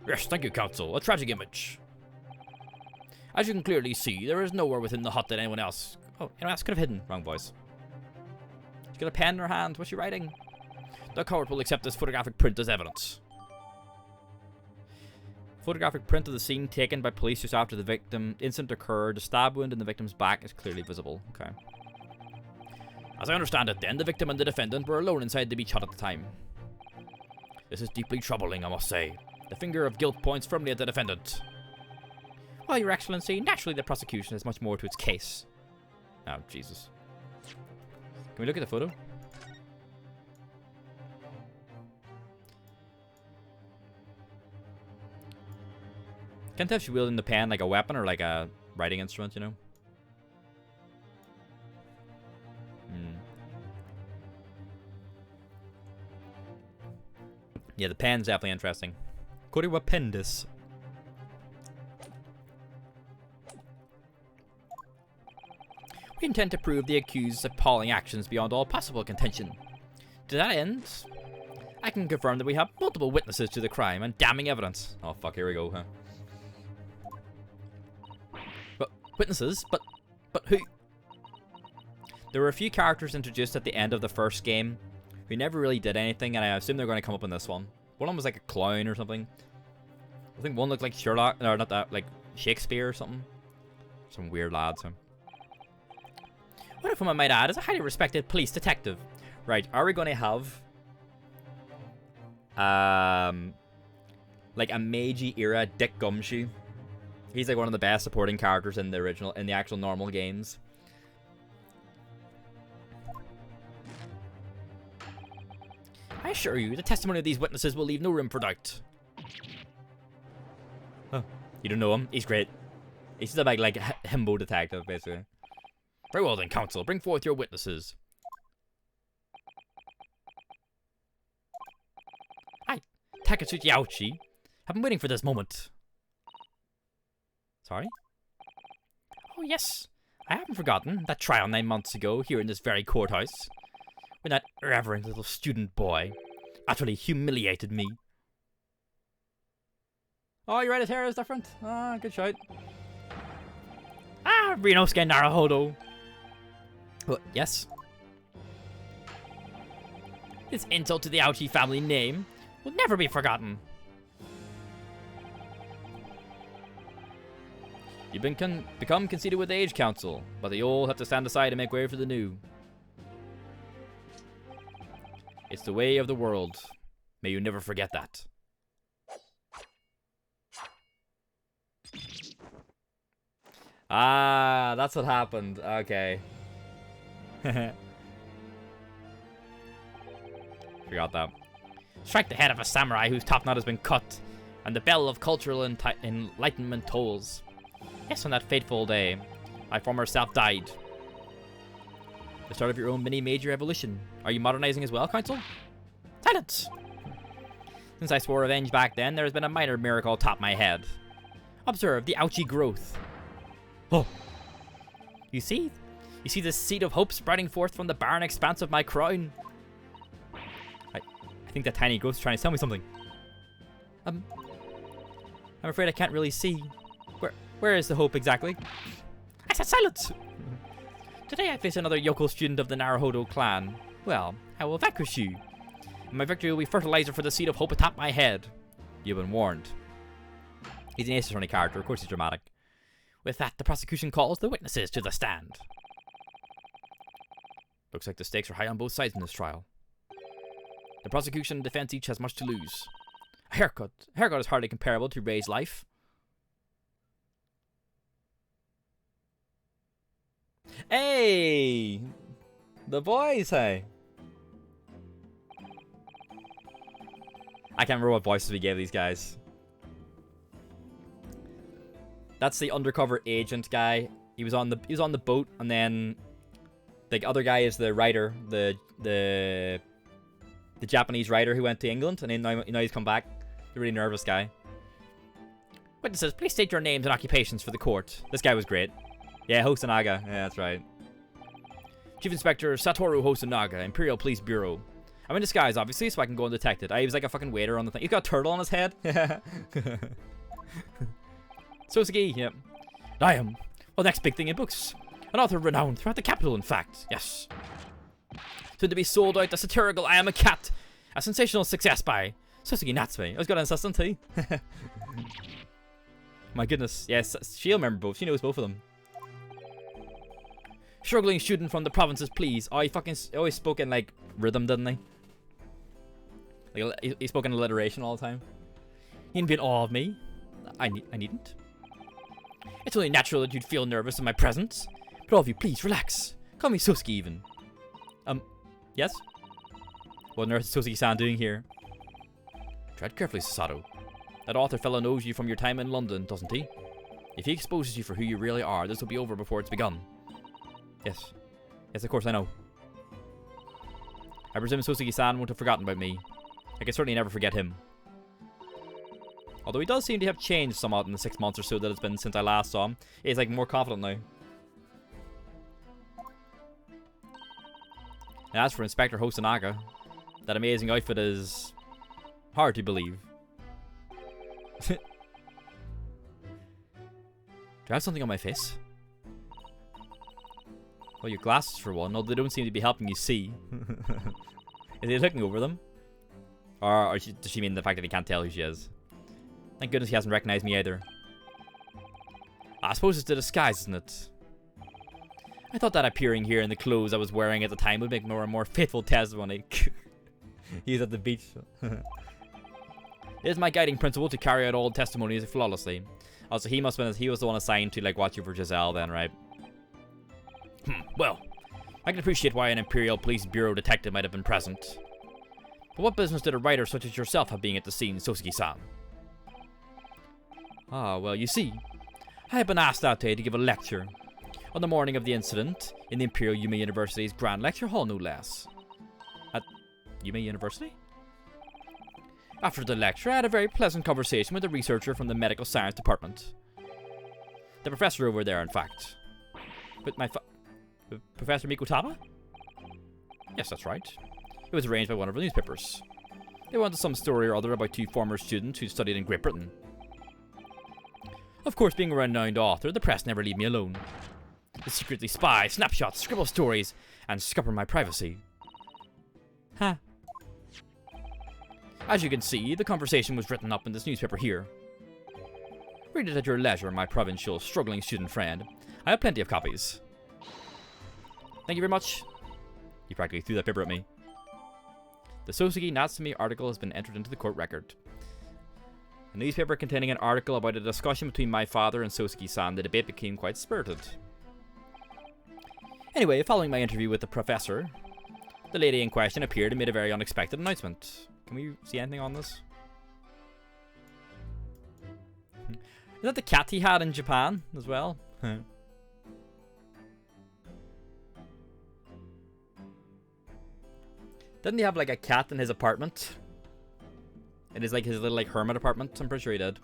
Yes, thank you, Counsel. A tragic image. As you can clearly see, there is nowhere within the hut that anyone else could have hidden. Wrong voice. She's got a pen in her hand. What's she writing? The court will accept this photographic print as evidence. Photographic print of the scene taken by police just after the incident occurred. The stab wound in the victim's back is clearly visible. Okay. As I understand it then, the victim and the defendant were alone inside the beach hut at the time. This is deeply troubling, I must say. The finger of guilt points firmly at the defendant. Well, Your Excellency, naturally the prosecution has much more to its case. Oh, Jesus. Can we look at the photo? Can't tell if she's wielding the pen like a weapon or like a writing instrument, you know? Yeah, the pen's definitely interesting. Cody, what pen this? We intend to prove the accused's appalling actions beyond all possible contention. To that end, I can confirm that we have multiple witnesses to the crime and damning evidence. Oh fuck, here we go, huh? But witnesses? But who? There were a few characters introduced at the end of the first game who never really did anything, and I assume they're going to come up in this one. One of them was like a clown or something. I think one looked like Sherlock, or not that, like Shakespeare or something. Some weird lads, huh? One of whom I might add is a highly respected police detective. Right, are we going to have like a Meiji era Dick Gumshoe? He's like one of the best supporting characters in the actual normal games. I assure you, the testimony of these witnesses will leave no room for doubt. Oh, you don't know him? He's great. He's just a big, like, himbo detective, basically. Very well then, counsel. Bring forth your witnesses. I, Takatsuchi Aochi, have been waiting for this moment. Sorry? Oh, yes. I haven't forgotten that trial 9 months ago here in this very courthouse, when that irreverent little student boy utterly humiliated me. Oh, you're right, his hair is different. Ah, good shout. Ah, Rinosuke Naruhodo. What? Yes? This insult to the Aochi family name will never be forgotten. You've become conceited with age, counsel, but the old have to stand aside and make way for the new. It's the way of the world. May you never forget that. Ah, that's what happened. Okay. Forgot that. Strike the head of a samurai whose top knot has been cut, and the bell of cultural enlightenment tolls. Yes, on that fateful day, my former self died. The start of your own mini-major evolution. Are you modernizing as well, counsel? Silence! Since I swore revenge back then, there has been a minor miracle atop my head. Observe the Aochi growth. Oh! You see? You see the seed of hope sprouting forth from the barren expanse of my crown? I think that tiny growth is trying to tell me something. I'm afraid I can't really see. Where is the hope exactly? I said silence! Today I face another yokel student of the Naruhodo clan. Well, I will vanquish you. And my victory will be fertilizer for the seed of hope atop my head. You've been warned. He's an Ace Attorney character, of course he's dramatic. With that, the prosecution calls the witnesses to the stand. Looks like the stakes are high on both sides in this trial. The prosecution and defense each has much to lose. A haircut. A haircut is hardly comparable to Ray's life. Hey! The boys, hey! I can't remember what voices we gave these guys. That's the undercover agent guy. He was on the boat, and then the other guy is the writer, the Japanese writer who went to England, and then now he's come back. The really nervous guy. Witnesses, please state your names and occupations for the court. This guy was great. Yeah, Hosonaga. Yeah, that's right. Chief Inspector Satoru Hosonaga, Imperial Police Bureau. I'm in disguise, obviously, so I can go undetected. He was like a fucking waiter on the thing. He's got a turtle on his head. Sosuke, yep. I am. Well, next big thing in books. An author renowned throughout the capital, in fact. Yes. Soon to be sold out, the satirical I Am a Cat. A sensational success by Sosuke Natsume. I was gonna insist on too. My goodness. Yes, she'll remember both. She knows both of them. Struggling student from the provinces, please. Oh, he always spoke in, like, rhythm, didn't he? Like, he spoke in alliteration all the time. You needn't be in awe of me. I needn't. It's only natural that you'd feel nervous in my presence. But all of you, please, relax. Call me Sosuke even. Yes? What on earth is Sosuke-san doing here? Tread carefully, Sasato. That author fellow knows you from your time in London, doesn't he? If he exposes you for who you really are, this will be over before it's begun. Yes. Yes, of course, I know. I presume Sosuke-san won't have forgotten about me. I can certainly never forget him. Although he does seem to have changed somewhat in the 6 months or so that it's been since I last saw him. He's like more confident now. And as for Inspector Hosonaga, that amazing outfit is hard to believe. Do I have something on my face? Well, your glasses for one, although they don't seem to be helping you see. Is he looking over them? Or does she mean the fact that he can't tell who she is? Thank goodness he hasn't recognized me either. I suppose it's the disguise, isn't it? I thought that appearing here in the clothes I was wearing at the time would make more and more faithful testimony. He's at the beach. It is my guiding principle to carry out all testimonies flawlessly. Also, he was the one assigned to like watch over Giselle then, right? Well, I can appreciate why an Imperial Police Bureau detective might have been present. But what business did a writer such as yourself have being at the scene, Sosuke-san? Ah, well, you see, I had been asked that day to give a lecture on the morning of the incident in the Imperial Yume University's Grand Lecture Hall, no less. At Yume University? After the lecture, I had a very pleasant conversation with a researcher from the Medical Science Department. The professor over there, in fact. With my Professor Mikotaba? Yes, that's right. It was arranged by one of our newspapers. They wanted some story or other about two former students who studied in Great Britain. Of course, being a renowned author, the press never leave me alone. They secretly spy, snapshots, scribble stories, and scupper my privacy. Huh. As you can see, the conversation was written up in this newspaper here. Read it at your leisure, my provincial, struggling student friend. I have plenty of copies. Thank you very much. He practically threw that paper at me. The Sosuke Natsume article has been entered into the court record. A newspaper containing an article about a discussion between my father and Sosuke-san, the debate became quite spirited. Anyway, following my interview with the professor, the lady in question appeared and made a very unexpected announcement. Can we see anything on this? Is that the cat he had in Japan as well? Didn't he have like a cat in his apartment? It is like his little like hermit apartment. I'm pretty sure he did.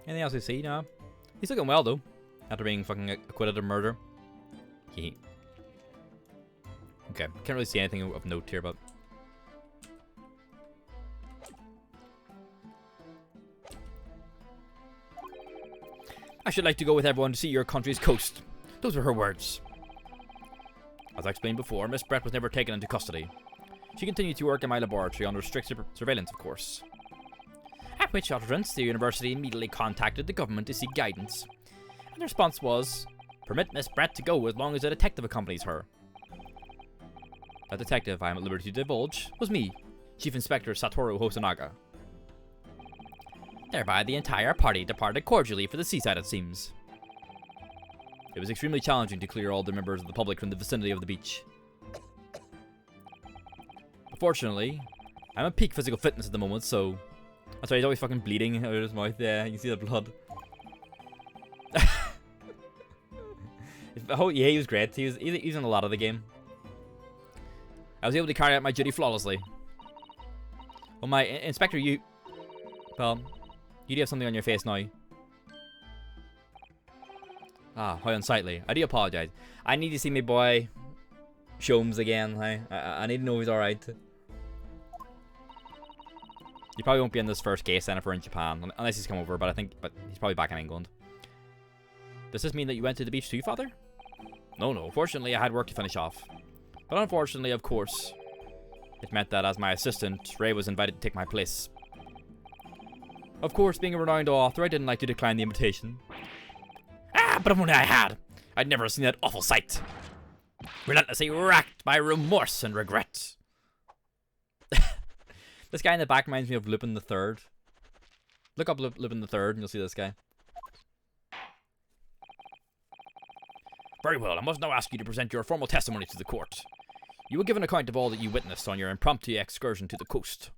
Anything else you see? No. He's looking well though, after being fucking acquitted of murder. Okay, can't really see anything of note here, but. I should like to go with everyone to see your country's coast. Those were her words. As I explained before, Miss Brett was never taken into custody. She continued to work in my laboratory under strict surveillance, of course. At which utterance, the university immediately contacted the government to seek guidance. And the response was, permit Miss Brett to go as long as a detective accompanies her. That detective, I am at liberty to divulge, was me, Chief Inspector Satoru Hosonaga. Thereby, the entire party departed cordially for the seaside, it seems. It was extremely challenging to clear all the members of the public from the vicinity of the beach. Fortunately, I'm at peak physical fitness at the moment, so... That's why he's always fucking bleeding out of his mouth. Yeah, you can see the blood. Oh, yeah, he was great. He's in a lot of the game. I was able to carry out my duty flawlessly. Well, my Inspector, you... Well... You do have something on your face now. Ah, how unsightly. I do apologize. I need to see my boy Sholmes again. I need to know he's alright. You probably won't be in this first case then if we're in Japan, unless he's come over, but he's probably back in England. Does this mean that you went to the beach too, Father? No. Fortunately, I had work to finish off. But unfortunately, of course, it meant that as my assistant, Ray was invited to take my place. Of course, being a renowned author, I didn't like to decline the invitation. Ah, but if only I had! I'd never seen that awful sight. relentlessly racked by remorse and regret. This guy in the back reminds me of Lupin the Third. Look up Lupin the Third and you'll see this guy. Very well, I must now ask you to present your formal testimony to the court. You will give an account of all that you witnessed on your impromptu excursion to the coast.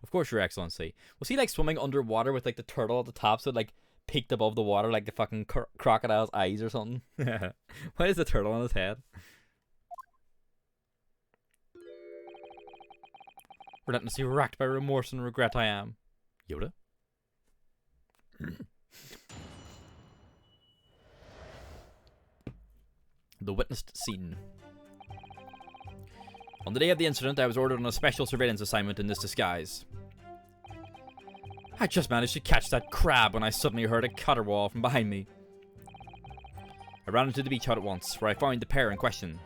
Of course, Your Excellency. Was he like swimming underwater with like the turtle at the top so it like peeked above the water like the fucking crocodile's eyes or something? Why is the turtle on his head? Relentlessly racked by remorse and regret I am. Yoda? The witnessed scene. On the day of the incident, I was ordered on a special surveillance assignment in this disguise. I just managed to catch that crab when I suddenly heard a caterwaul from behind me. I ran into the beach hut at once, where I found the pair in question.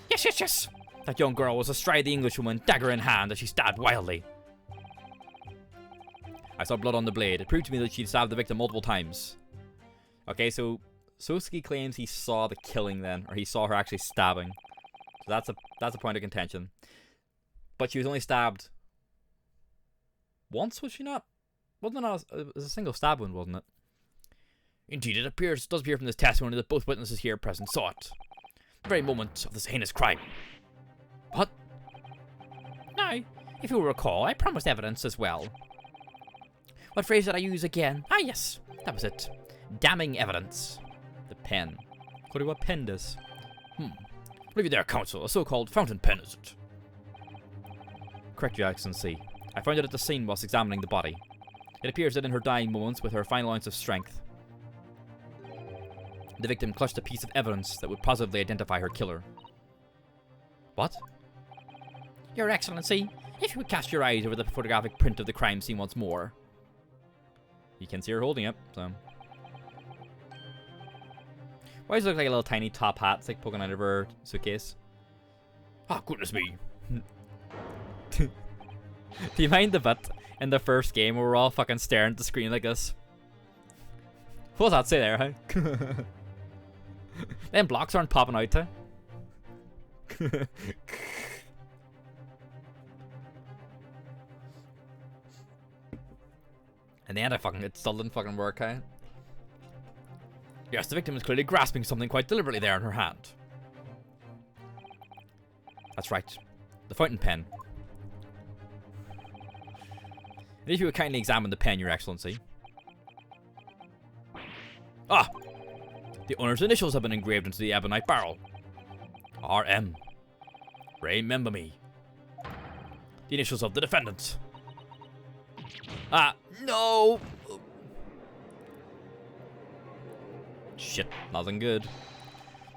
Yes, yes, yes! That young girl was astride the Englishwoman, dagger in hand, as she stabbed wildly. I saw blood on the blade. It proved to me that she'd stabbed the victim multiple times. Okay, so Soseki claims he saw the killing then, or he saw her actually stabbing. So that's a point of contention. But she was only stabbed once, was she not? Wasn't it a single stab wound, wasn't it? Indeed, it does appear from this testimony that both witnesses here present saw it. The very moment of this heinous crime. What? Now, if you will recall, I promised evidence as well. What phrase did I use again? Ah, yes, that was it. Damning evidence. The pen. What pen does? What have you there, counsel? A so-called fountain pen, is it? Correct, Your Excellency. I found it at the scene whilst examining the body. It appears that in her dying moments, with her final ounce of strength, the victim clutched a piece of evidence that would positively identify her killer. What? Your Excellency, if you would cast your eyes over the photographic print of the crime scene once more. You can see her holding it, so. Why does it look like a little tiny top hat? It's like poking out of her suitcase. Oh, goodness me. Do you mind the bit in the first game where we're all fucking staring at the screen like this? What does that say there, huh? Them blocks aren't popping out, huh? In the end, it still didn't fucking work, huh? Yes, the victim is clearly grasping something quite deliberately there in her hand. That's right. The fountain pen. And if you would kindly examine the pen, Your Excellency. Ah! The owner's initials have been engraved into the ebonite barrel. R.M. Remember me. The initials of the defendant. Ah, no! Shit, nothing good.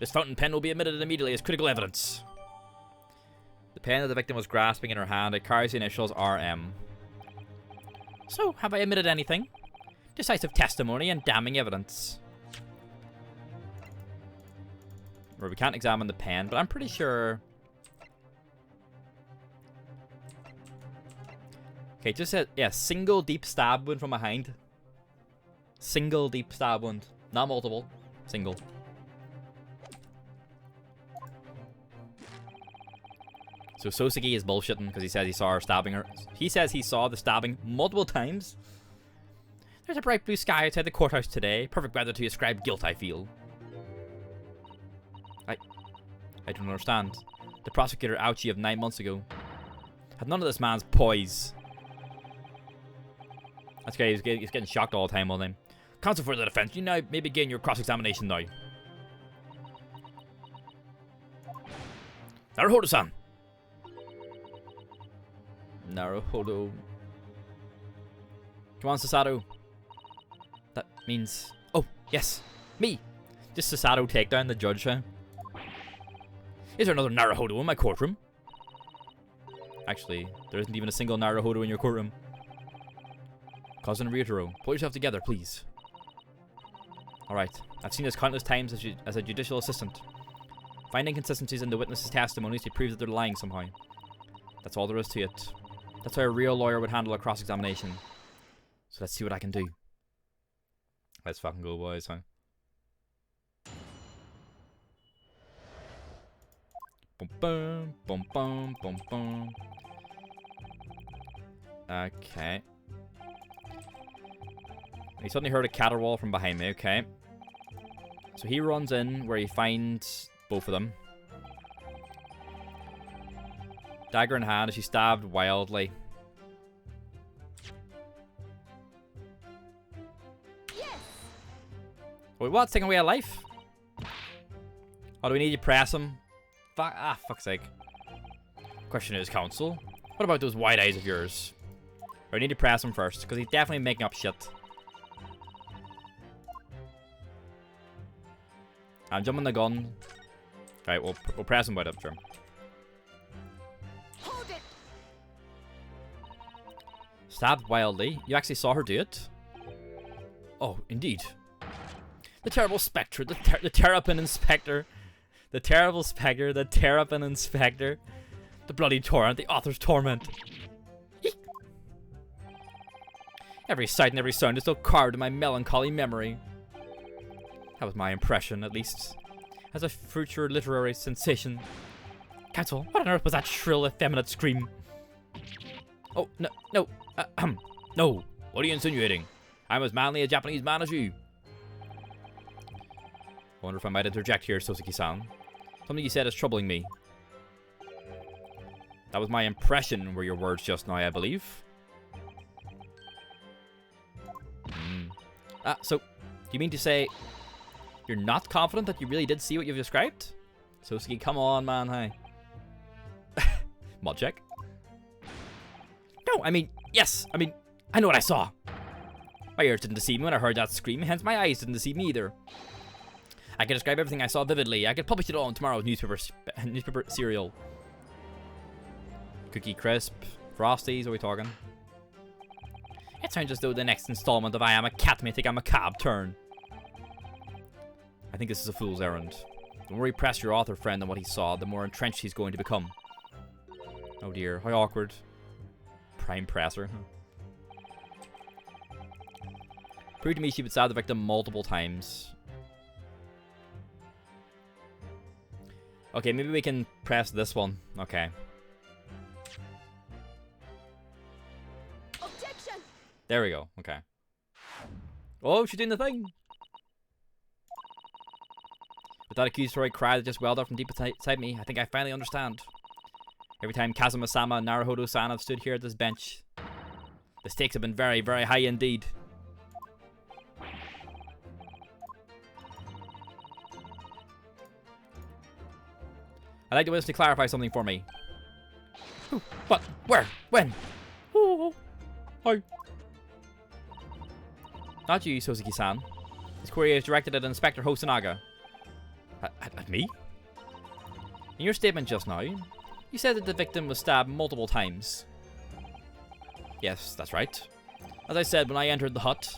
This fountain pen will be admitted immediately as critical evidence. The pen that the victim was grasping in her hand, it carries the initials RM. So, have I admitted anything? Decisive testimony and damning evidence. Or we can't examine the pen, but I'm pretty sure... Okay, just said, yeah, single deep stab wound from behind. Single deep stab wound. Not multiple. Single. So Soseki is bullshitting because he says he saw her stabbing her. He says he saw the stabbing multiple times. There's a bright blue sky outside the courthouse today. Perfect weather to ascribe guilt, I feel. I don't understand. The prosecutor Ouchie of 9 months ago had none of this man's poise. That's okay, he's getting shocked all the time, all the time. Counsel for the defense, you now may begin your cross-examination now. Naruhodo-san! Naruhodo. Come on, Susato. That means... Oh, yes, me! Just Susato take down the judge, huh? Is there another Naruhodo in my courtroom? Actually, there isn't even a single Naruhodo in your courtroom. Cousin Ryotaro, pull yourself together, please. Alright, I've seen this countless times as a judicial assistant. Find inconsistencies in the witnesses' testimonies to prove that they're lying somehow. That's all there is to it. That's how a real lawyer would handle a cross-examination. So let's see what I can do. Let's fucking go, boys, huh? Boom, boom, boom, boom, boom, boom. Okay. He suddenly heard a caterwaul from behind me, okay. So he runs in where he finds both of them. Dagger in hand as she stabbed wildly. Yes. Wait, what's taking away a life? Oh, do we need to press him? Fuck's sake. Question is, Council, what about those wide eyes of yours? Or we need to press him first, because he's definitely making up shit. I'm jumping the gun. Right, we'll press him right up, Germ. Hold it. Stabbed wildly. You actually saw her do it? Oh, indeed. The terrible spectre, the Terrapin Inspector. The terrible spectre, the Terrapin Inspector. The bloody torrent, the author's torment. Eek. Every sight and every sound is still carved in my melancholy memory. That was my impression, at least. As a future literary sensation. Council, what on earth was that shrill, effeminate scream? Oh, no, no, no. What are you insinuating? I'm as manly a Japanese man as you. I wonder if I might interject here, Soseki-san. Something you said is troubling me. That was my impression, were your words just now, I believe. So, do you mean to say you're not confident that you really did see what you've described? Soseki, come on, man, hi. Mod check. No, I mean, yes, I mean, I know what I saw. My ears didn't deceive me when I heard that scream, hence my eyes didn't deceive me either. I can describe everything I saw vividly. I could publish it all in tomorrow's newspaper serial. Cookie Crisp, Frosties, are we talking? It sounds as though the next installment of I Am a Cat may take a macabre turn. I think this is a fool's errand. The more you press your author friend on what he saw, the more entrenched he's going to become. Oh dear, how awkward. Prime presser. Proved to me she would stab the victim multiple times. Okay, maybe we can press this one. Okay. Objection. There we go. Okay. Oh, she's doing the thing. With that accusatory cry that just welled up from deep inside me, I think I finally understand. Every time Kazuma-sama and Naruhodo-san have stood here at this bench, the stakes have been very, very high indeed. I'd like the witness to clarify something for me. Who? What? Where? When? Oh, hi. Not you, Soseki-san. This query is directed at Inspector Hosonaga. At me? In your statement just now, you said that the victim was stabbed multiple times. Yes, that's right. As I said when I entered the hut,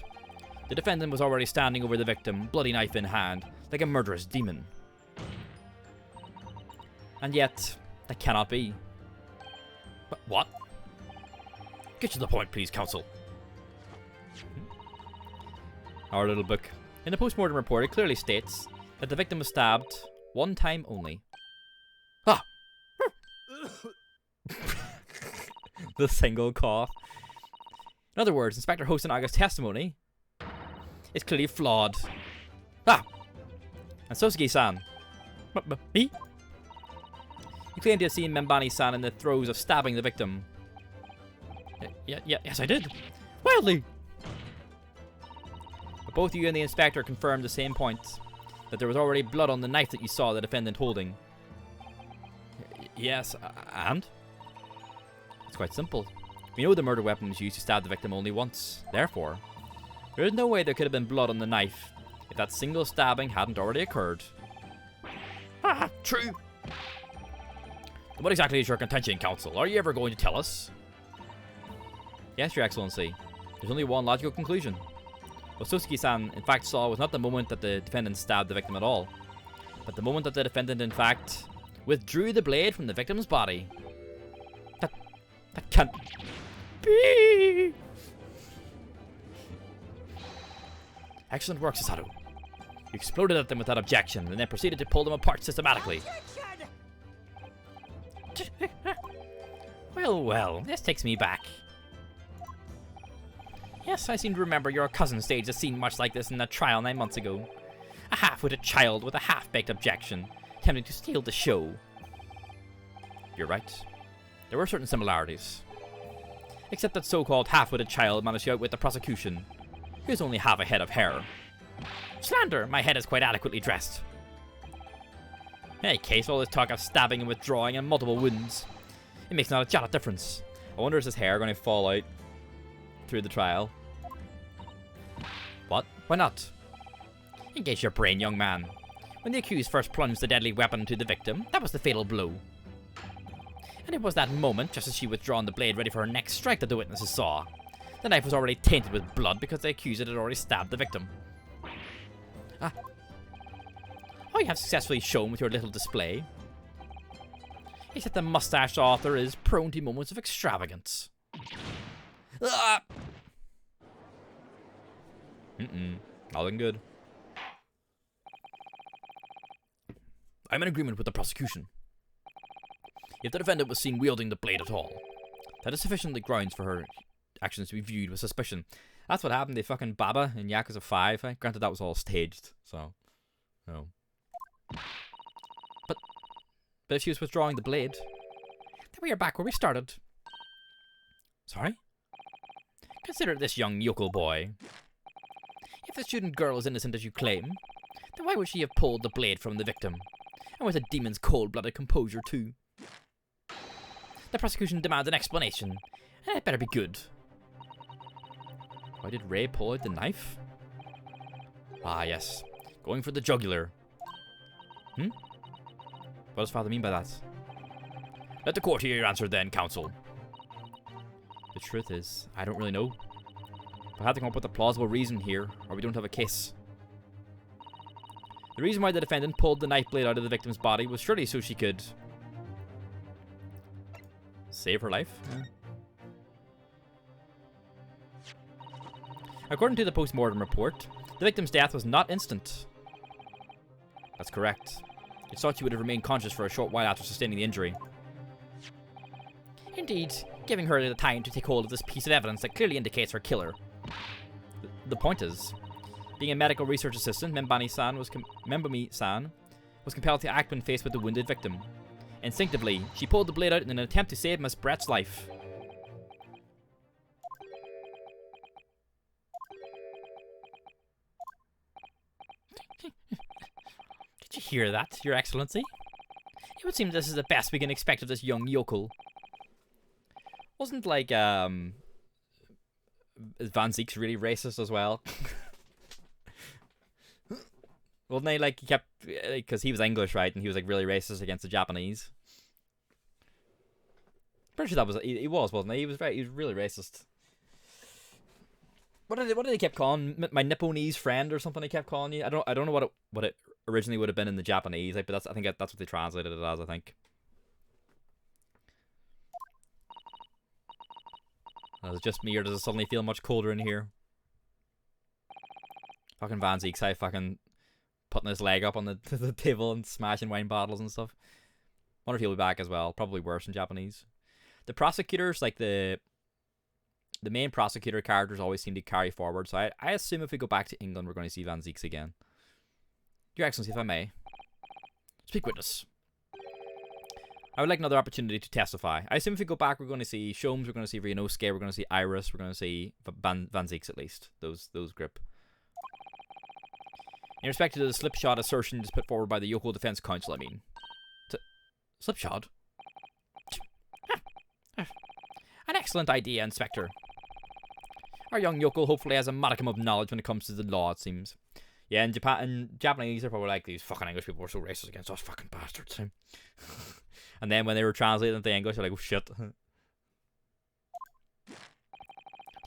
the defendant was already standing over the victim, bloody knife in hand, like a murderous demon. And yet, that cannot be. But what? Get to the point, please, Counsel. Our little book. In the post-mortem report, it clearly states that the victim was stabbed one time only. Ah! The single cough. In other words, Inspector Hosanaga's testimony is clearly flawed. Ah! And Soseki-san. Me? You claim to have seen Membani-san in the throes of stabbing the victim. Yes, I did. Wildly! But both you and the inspector confirmed the same point. That there was already blood on the knife that you saw the defendant holding. Yes, and? It's quite simple. We know the murder weapon was used to stab the victim only once. Therefore, there is no way there could have been blood on the knife if that single stabbing hadn't already occurred. Ah, true! What exactly is your contention, Counsel? Are you ever going to tell us? Yes, Your Excellency. There's only one logical conclusion. What Soseki-san in fact saw was not the moment that the defendant stabbed the victim at all, but the moment that the defendant in fact withdrew the blade from the victim's body. That can't be. Excellent work, Sasaru. You exploded at them without objection, and then proceeded to pull them apart systematically. Well, well, this takes me back. Yes, I seem to remember your cousin staged a scene much like this in a trial 9 months ago. A half-witted child with a half-baked objection, attempting to steal the show. You're right. There were certain similarities. Except that so-called half-witted child managed to outwit the prosecution. He was only half a head of hair. Slander! My head is quite adequately dressed. In any case, all this talk of stabbing and withdrawing and multiple wounds, it makes not a jot of difference. I wonder is his hair going to fall out through the trial? What? Why not? Engage your brain, young man. When the accused first plunged the deadly weapon to the victim, that was the fatal blow. And it was that moment, just as she withdrawn the blade ready for her next strike, that the witnesses saw. The knife was already tainted with blood because the accused had already stabbed the victim. Ah. Oh, you have successfully shown with your little display. Except the mustached author is prone to moments of extravagance. Ah! Nothing good. I'm in agreement with the prosecution. If the defendant was seen wielding the blade at all, that is sufficiently grounds for her actions to be viewed with suspicion. That's what happened to fucking Baba in Yakuza 5. Granted, that was all staged, so... No. But if she was withdrawing the blade... Then we are back where we started. Sorry? Consider this young yokel boy. If the student girl is innocent as you claim, then why would she have pulled the blade from the victim? And with a demon's cold-blooded composure, too. The prosecution demands an explanation, and it better be good. Why did Ray pull out the knife? Ah, yes. Going for the jugular. What does Father mean by that? Let the court hear your answer then, counsel. The truth is, I don't really know. I have to come up with a plausible reason here, or we don't have a case. The reason why the defendant pulled the knife blade out of the victim's body was surely so she could... save her life? Yeah. According to the post-mortem report, the victim's death was not instant. That's correct. It's thought she would have remained conscious for a short while after sustaining the injury. Indeed, giving her the time to take hold of this piece of evidence that clearly indicates her killer. The point is, being a medical research assistant, Membami-san was compelled to act when faced with the wounded victim. Instinctively, she pulled the blade out in an attempt to save Miss Brett's life. Did you hear that, Your Excellency? It would seem this is the best we can expect of this young yokel. Wasn't like, Van Ziek's really racist as well? Wasn't he, like, he kept, because he was English, right, and he was, like, really racist against the Japanese. Pretty sure that was, he was, wasn't he? He was really racist. What did they kept calling, my Nipponese friend or something they kept calling you? I don't know what it originally would have been in the Japanese, like, but I think that's what they translated it as, I think. Is it just me, or does it suddenly feel much colder in here? Fucking Van Ziek's fucking putting his leg up on the table and smashing wine bottles and stuff. Wonder if he'll be back as well. Probably worse in Japanese. The prosecutors, like the main prosecutor characters always seem to carry forward, so I assume if we go back to England, we're going to see Van Zieks again. Your Excellency, if I may. Speak, witness. I would like another opportunity to testify. I assume if we go back, we're going to see Sholmes, we're going to see Ryunosuke, we're going to see Iris, we're going to see Van Zieks at least. Those grip. In respect to the slipshod assertions put forward by the Yokel Defense Council, I mean. Slipshod? An excellent idea, Inspector. Our young yokel hopefully has a modicum of knowledge when it comes to the law, it seems. Yeah, in Japanese, they're probably like, these fucking English people are so racist against us fucking bastards. And then when they were translating into English, they're like, oh shit. To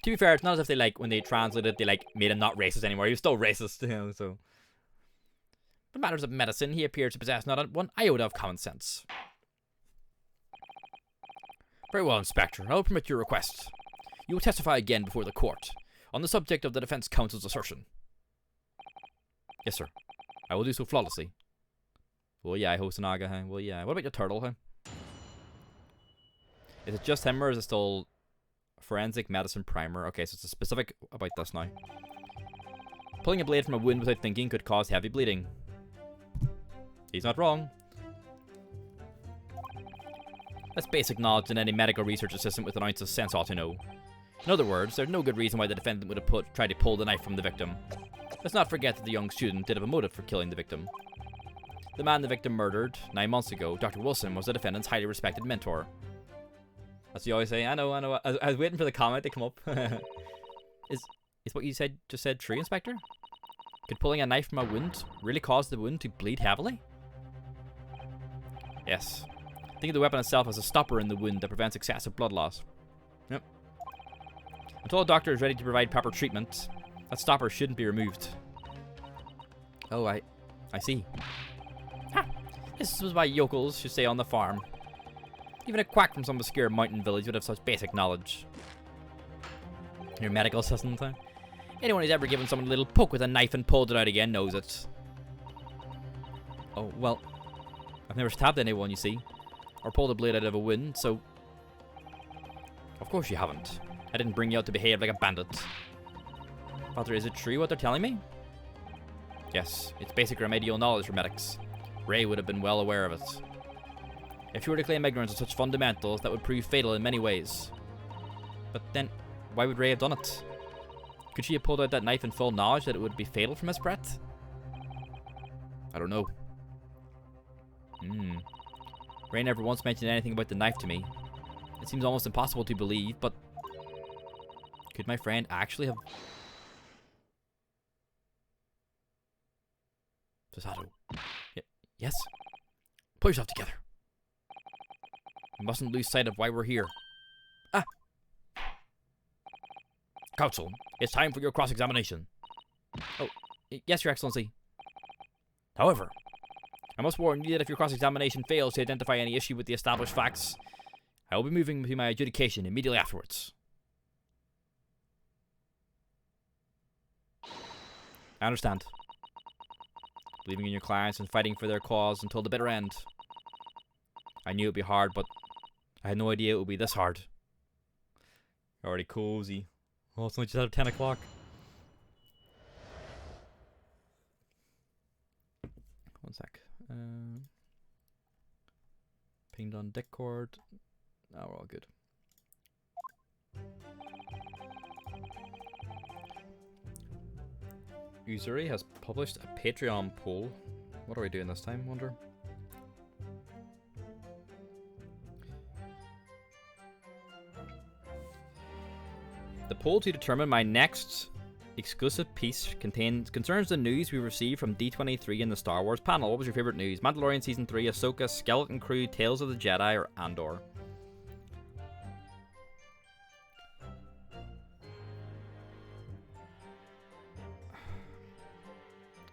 be fair, it's not as if they, like, when they translated, they, like, made him not racist anymore. He was still racist, you know, so. In matters of medicine, he appeared to possess not one iota of common sense. Very well, Inspector. I will permit your request. You will testify again before the court on the subject of the defense counsel's assertion. Yes, sir. I will do so flawlessly. Well, yeah, Hosonaga, huh? Well, yeah. What about your turtle, huh? Is it just him, or is it still forensic medicine primer? Okay, so it's specific about this now. Pulling a blade from a wound without thinking could cause heavy bleeding. He's not wrong. That's basic knowledge that any medical research assistant with an ounce of sense ought to know. In other words, there's no good reason why the defendant would have tried to pull the knife from the victim. Let's not forget that the young student did have a motive for killing the victim. The man the victim murdered 9 months ago, Dr. Wilson, was the defendant's highly respected mentor. As you always say, I know. I was waiting for the comment to come up. Is what you just said true, Inspector? Could pulling a knife from a wound really cause the wound to bleed heavily? Yes. Think of the weapon itself as a stopper in the wound that prevents excessive blood loss. Yep. Until a doctor is ready to provide proper treatment, that stopper shouldn't be removed. Oh, I see. Ha! This was why yokels should stay on the farm. Even a quack from some obscure mountain village would have such basic knowledge. Your medical assistant, huh? Anyone who's ever given someone a little poke with a knife and pulled it out again knows it. Oh, well, I've never stabbed anyone, you see. Or pulled a blade out of a wound, so... Of course you haven't. I didn't bring you out to behave like a bandit. Father, is it true what they're telling me? Yes, it's basic remedial knowledge for medics. Ray would have been well aware of it. If you were to claim ignorance of such fundamentals, that would prove fatal in many ways. But then, why would Ray have done it? Could she have pulled out that knife in full knowledge that it would be fatal for Miss Brett? I don't know. Ray never once mentioned anything about the knife to me. It seems almost impossible to believe, but... Could my friend actually have... Susato. Yes? Pull yourself together. We mustn't lose sight of why we're here. Ah! Counsel, it's time for your cross-examination. Oh, yes, Your Excellency. However, I must warn you that if your cross-examination fails to identify any issue with the established facts, I will be moving to my adjudication immediately afterwards. I understand. Believing in your clients and fighting for their cause until the bitter end. I knew it would be hard, but I had no idea it would be this hard. Already cozy. Oh, it's only just out of 10 o'clock. One sec. Pinged on Discord. Now we're all good. Uzuri has published a Patreon poll. What are we doing this time, wonder? The poll to determine my next exclusive piece concerns the news we received from D23 in the Star Wars panel. What was your favorite news? Mandalorian Season 3, Ahsoka, Skeleton Crew, Tales of the Jedi, or Andor?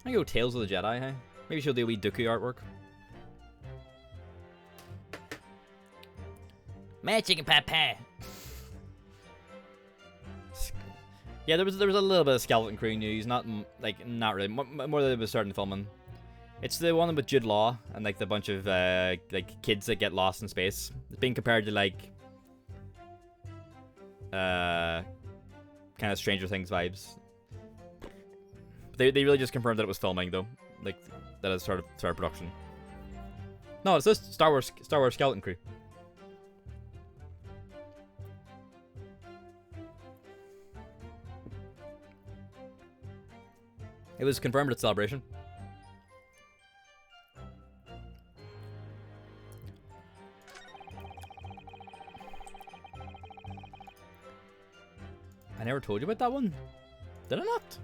I go Tales of the Jedi, hey? Maybe she'll do a wee Dooku artwork. Mad chicken pat pat. Yeah, there was a little bit of Skeleton Crew news, not really, more than it was starting filming. It's the one with Jude Law and like the bunch of like kids that get lost in space. It's being compared to like kind of Stranger Things vibes. They really just confirmed that it was filming though, like that it started production. No, it's this Star Wars Skeleton Crew. It was confirmed at Celebration. I never told you about that one. Did I not?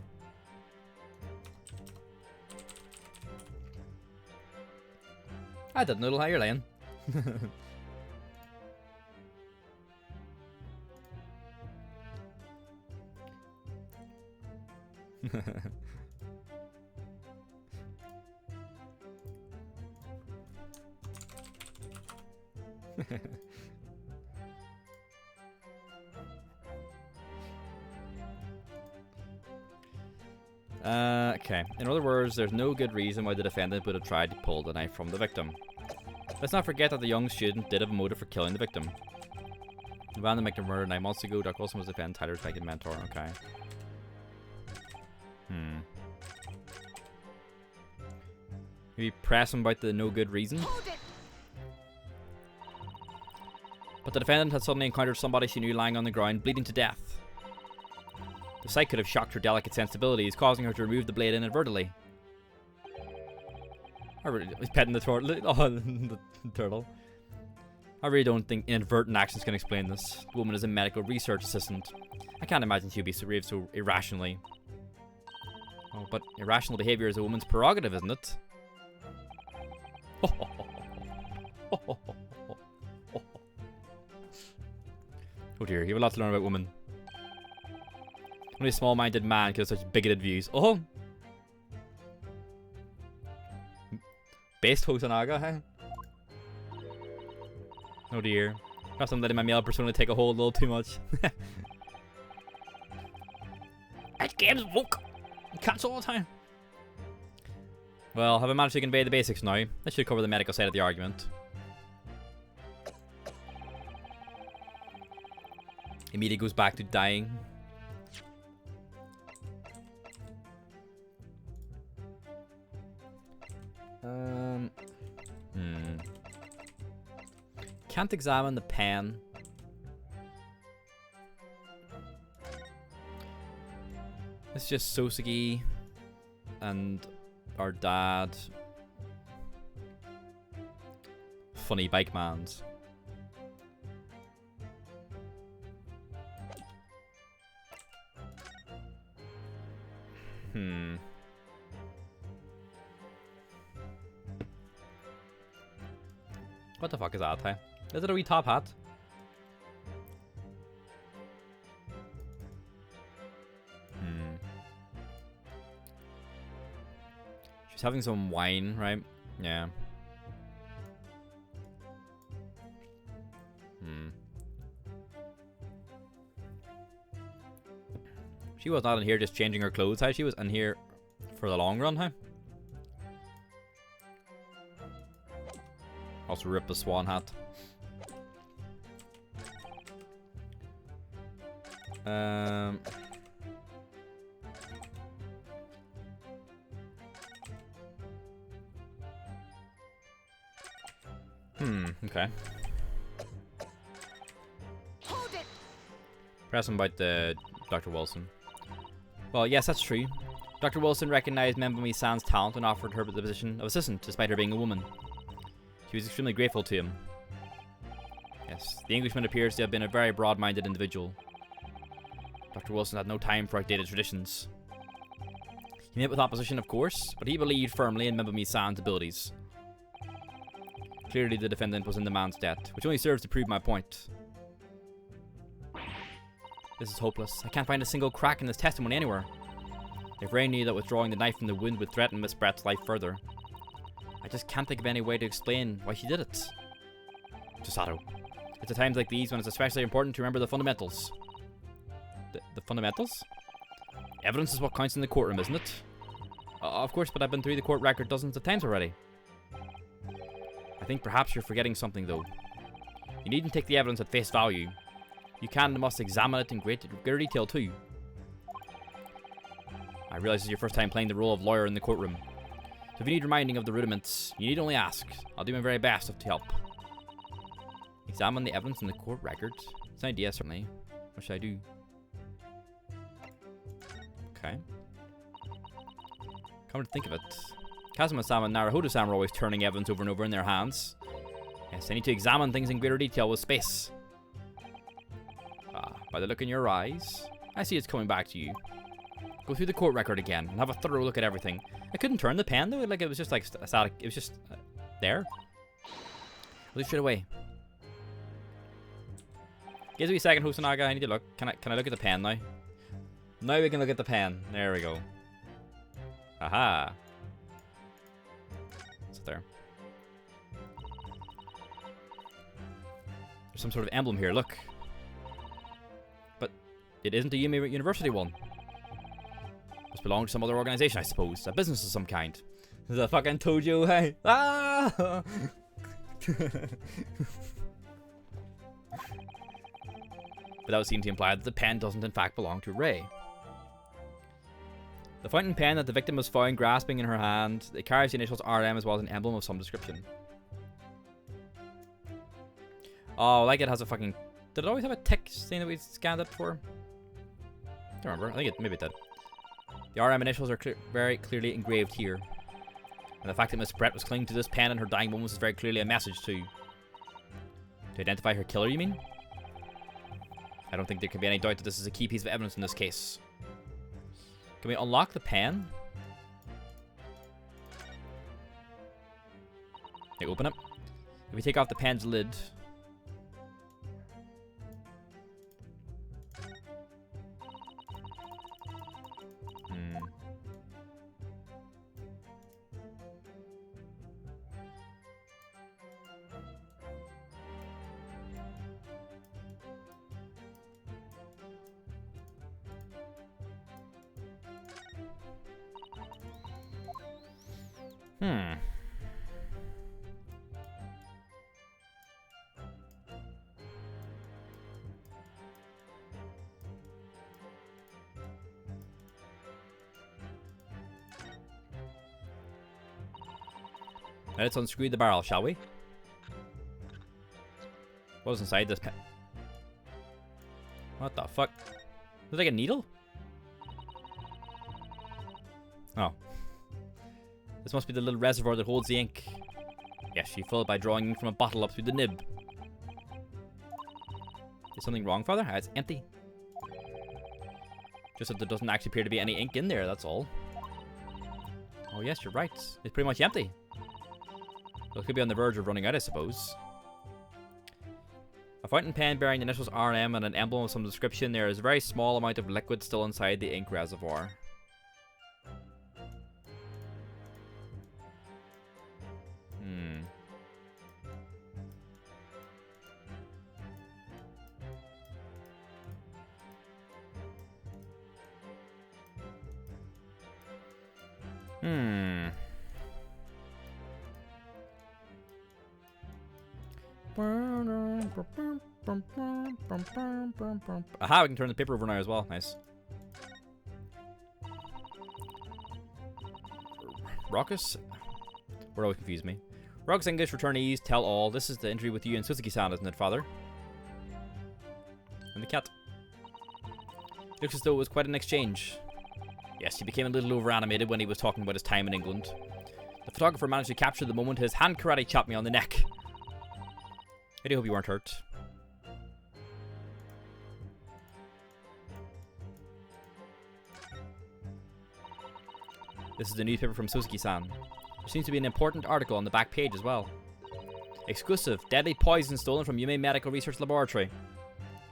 I didn't know how you're laying. Okay. In other words, there's no good reason why the defendant would have tried to pull the knife from the victim. Let's not forget that the young student did have a motive for killing the victim. Abandoned victim murder 9 months ago. Doc Wilson was defending Tyler's second mentor. Okay. Maybe press him about the no good reason. But the defendant had suddenly encountered somebody she knew lying on the ground, bleeding to death. The sight could have shocked her delicate sensibilities, causing her to remove the blade inadvertently. He's petting the turtle. Oh, the turtle. I really don't think inadvertent actions can explain this. The woman is a medical research assistant. I can't imagine she'd behaved so irrationally. Oh, but irrational behavior is a woman's prerogative, isn't it? Oh dear, you have a lot to learn about women. Only a small-minded man could have such bigoted views. Oh! Based Hosonaga, huh? Oh dear. Perhaps I'm letting my male persona take a hold a little too much. That game's woke! Cancel all the time. Well, have I managed to convey the basics now? That should cover the medical side of the argument. Immediately goes back to dying. Can't examine the pen. It's just Sosagi and our dad. Funny bike mans. What the fuck is that, hey? Is it a wee top hat? She's having some wine, right? Yeah. She was not in here just changing her clothes, hey? She was in here for the long run, hey? Also rip the swan hat. Okay. Hold it. Press him about the Dr. Wilson. Well, yes, that's true. Dr. Wilson recognized Membami-san's talent and offered her the position of assistant, despite her being a woman. She was extremely grateful to him. Yes, the Englishman appears to have been a very broad-minded individual. Dr. Wilson had no time for outdated traditions. He met with opposition, of course, but he believed firmly in Membami-san's abilities. Clearly, the defendant was in the man's debt, which only serves to prove my point. This is hopeless. I can't find a single crack in this testimony anywhere. If Ray knew that withdrawing the knife from the wound would threaten Miss Brett's life further, I just can't think of any way to explain why she did it. Chisato. It's at times like these when it's especially important to remember the fundamentals. The fundamentals? Evidence is what counts in the courtroom, isn't it? Of course, but I've been through the court record dozens of times already. I think perhaps you're forgetting something, though. You needn't take the evidence at face value. You can and must examine it in greater detail, too. I realize it's your first time playing the role of lawyer in the courtroom. So if you need reminding of the rudiments, you need only ask. I'll do my very best to help. Examine the evidence in the court record. It's an idea, certainly. What should I do? Okay. Come to think of it, Kazuma-sama and Naruhodo-sama are always turning evidence over and over in their hands. Yes, I need to examine things in greater detail with space. Ah, by the look in your eyes, I see it's coming back to you. Go through the court record again and have a thorough look at everything. I couldn't turn the pen though, like it was just like static. It was just there. Leave straight away. Give me a second, Hosonaga. I need to look. Can I look at the pen now? Now we can look at the pen. There we go. Aha. What's it there? There's some sort of emblem here. Look. But it isn't a Yume University one. Must belong to some other organization, I suppose. A business of some kind. The fucking Tojo, hey! Ah! But that would seem to imply that the pen doesn't in fact belong to Ray. The fountain pen that the victim was found grasping in her hand, it carries the initials RM as well as an emblem of some description. Oh, like it has a fucking... Did it always have a tick thing that we scanned it for? I don't remember. I think maybe it did. The RM initials are very clearly engraved here. And the fact that Miss Brett was clinging to this pen in her dying moments is very clearly a message to identify her killer, you mean? I don't think there can be any doubt that this is a key piece of evidence in this case. Can we unlock the pen? Okay, open it. If we take off the pen's lid... Let's unscrew the barrel, shall we? What was inside this pen? What the fuck? Is it like a needle? Oh. This must be the little reservoir that holds the ink. Yes, you fill it by drawing ink from a bottle up through the nib. Is something wrong, Father? It's empty. Just that there doesn't actually appear to be any ink in there, that's all. Oh yes, you're right. It's pretty much empty. Well, it could be on the verge of running out, I suppose. A fountain pen bearing the initials RM and an emblem of some description. There is a very small amount of liquid still inside the ink reservoir. Aha, we can turn the paper over now as well. Nice. Raucous? Word always confused me. Raucous English returnees tell all. This is the interview with you and Suzuki-san, isn't it, Father? And the cat. Looks as though it was quite an exchange. Yes, he became a little over-animated when he was talking about his time in England. The photographer managed to capture the moment his hand karate chopped me on the neck. I do hope you weren't hurt. This is the newspaper from Suzuki-san. There seems to be an important article on the back page as well. Exclusive. Deadly poison stolen from Yume Medical Research Laboratory.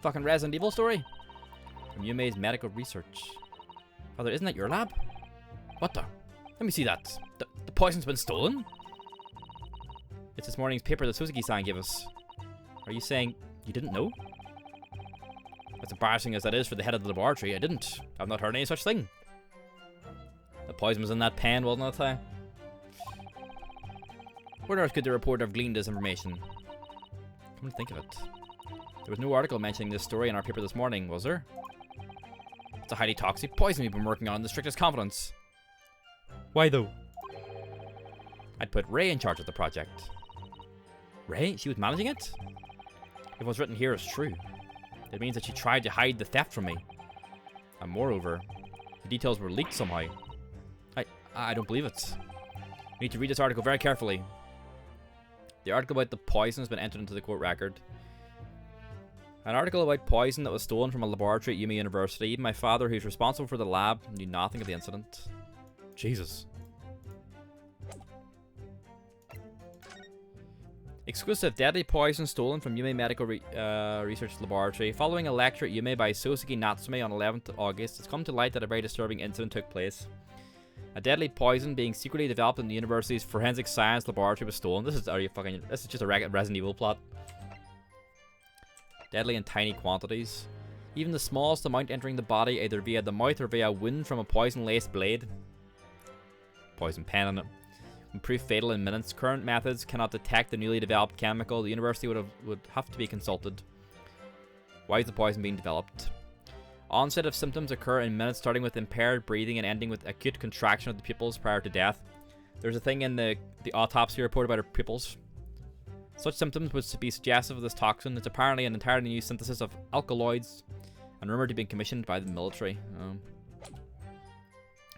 Fucking Resident Evil story? From Yume's Medical Research. Father, isn't that your lab? What the? Let me see that. The poison's been stolen? It's this morning's paper that Suzuki-san gave us. Are you saying you didn't know? As embarrassing as that is for the head of the laboratory, I didn't. I've not heard any such thing. The poison was in that pen, wasn't it? Where on earth could the reporter have gleaned this information? Come to think of it. There was no article mentioning this story in our paper this morning, was there? It's a highly toxic poison we've been working on in the strictest confidence. Why though? I'd put Ray in charge of the project. Ray? She was managing it? If what's written here is true, it means that she tried to hide the theft from me. And moreover, the details were leaked somehow. I don't believe it. You need to read this article very carefully. The article about the poison has been entered into the court record. An article about poison that was stolen from a laboratory at Yume University. Even my father, who's responsible for the lab, knew nothing of the incident. Jesus. Exclusive. Deadly poison stolen from Yume Medical Research Laboratory. Following a lecture at Yume by Sosuke Natsume on 11th August, it's come to light that a very disturbing incident took place. A deadly poison being secretly developed in the university's forensic science laboratory was stolen. This is just a Resident Evil plot. Deadly in tiny quantities. Even the smallest amount entering the body, either via the mouth or via a wound from a poison-laced blade, poison pen on it, would prove fatal in minutes. Current methods cannot detect the newly developed chemical. The university would have to be consulted. Why is the poison being developed? Onset of symptoms occur in minutes, starting with impaired breathing and ending with acute contraction of the pupils prior to death. There's a thing in the autopsy report about her pupils. Such symptoms would be suggestive of this toxin. It's apparently an entirely new synthesis of alkaloids and rumored to be commissioned by the military.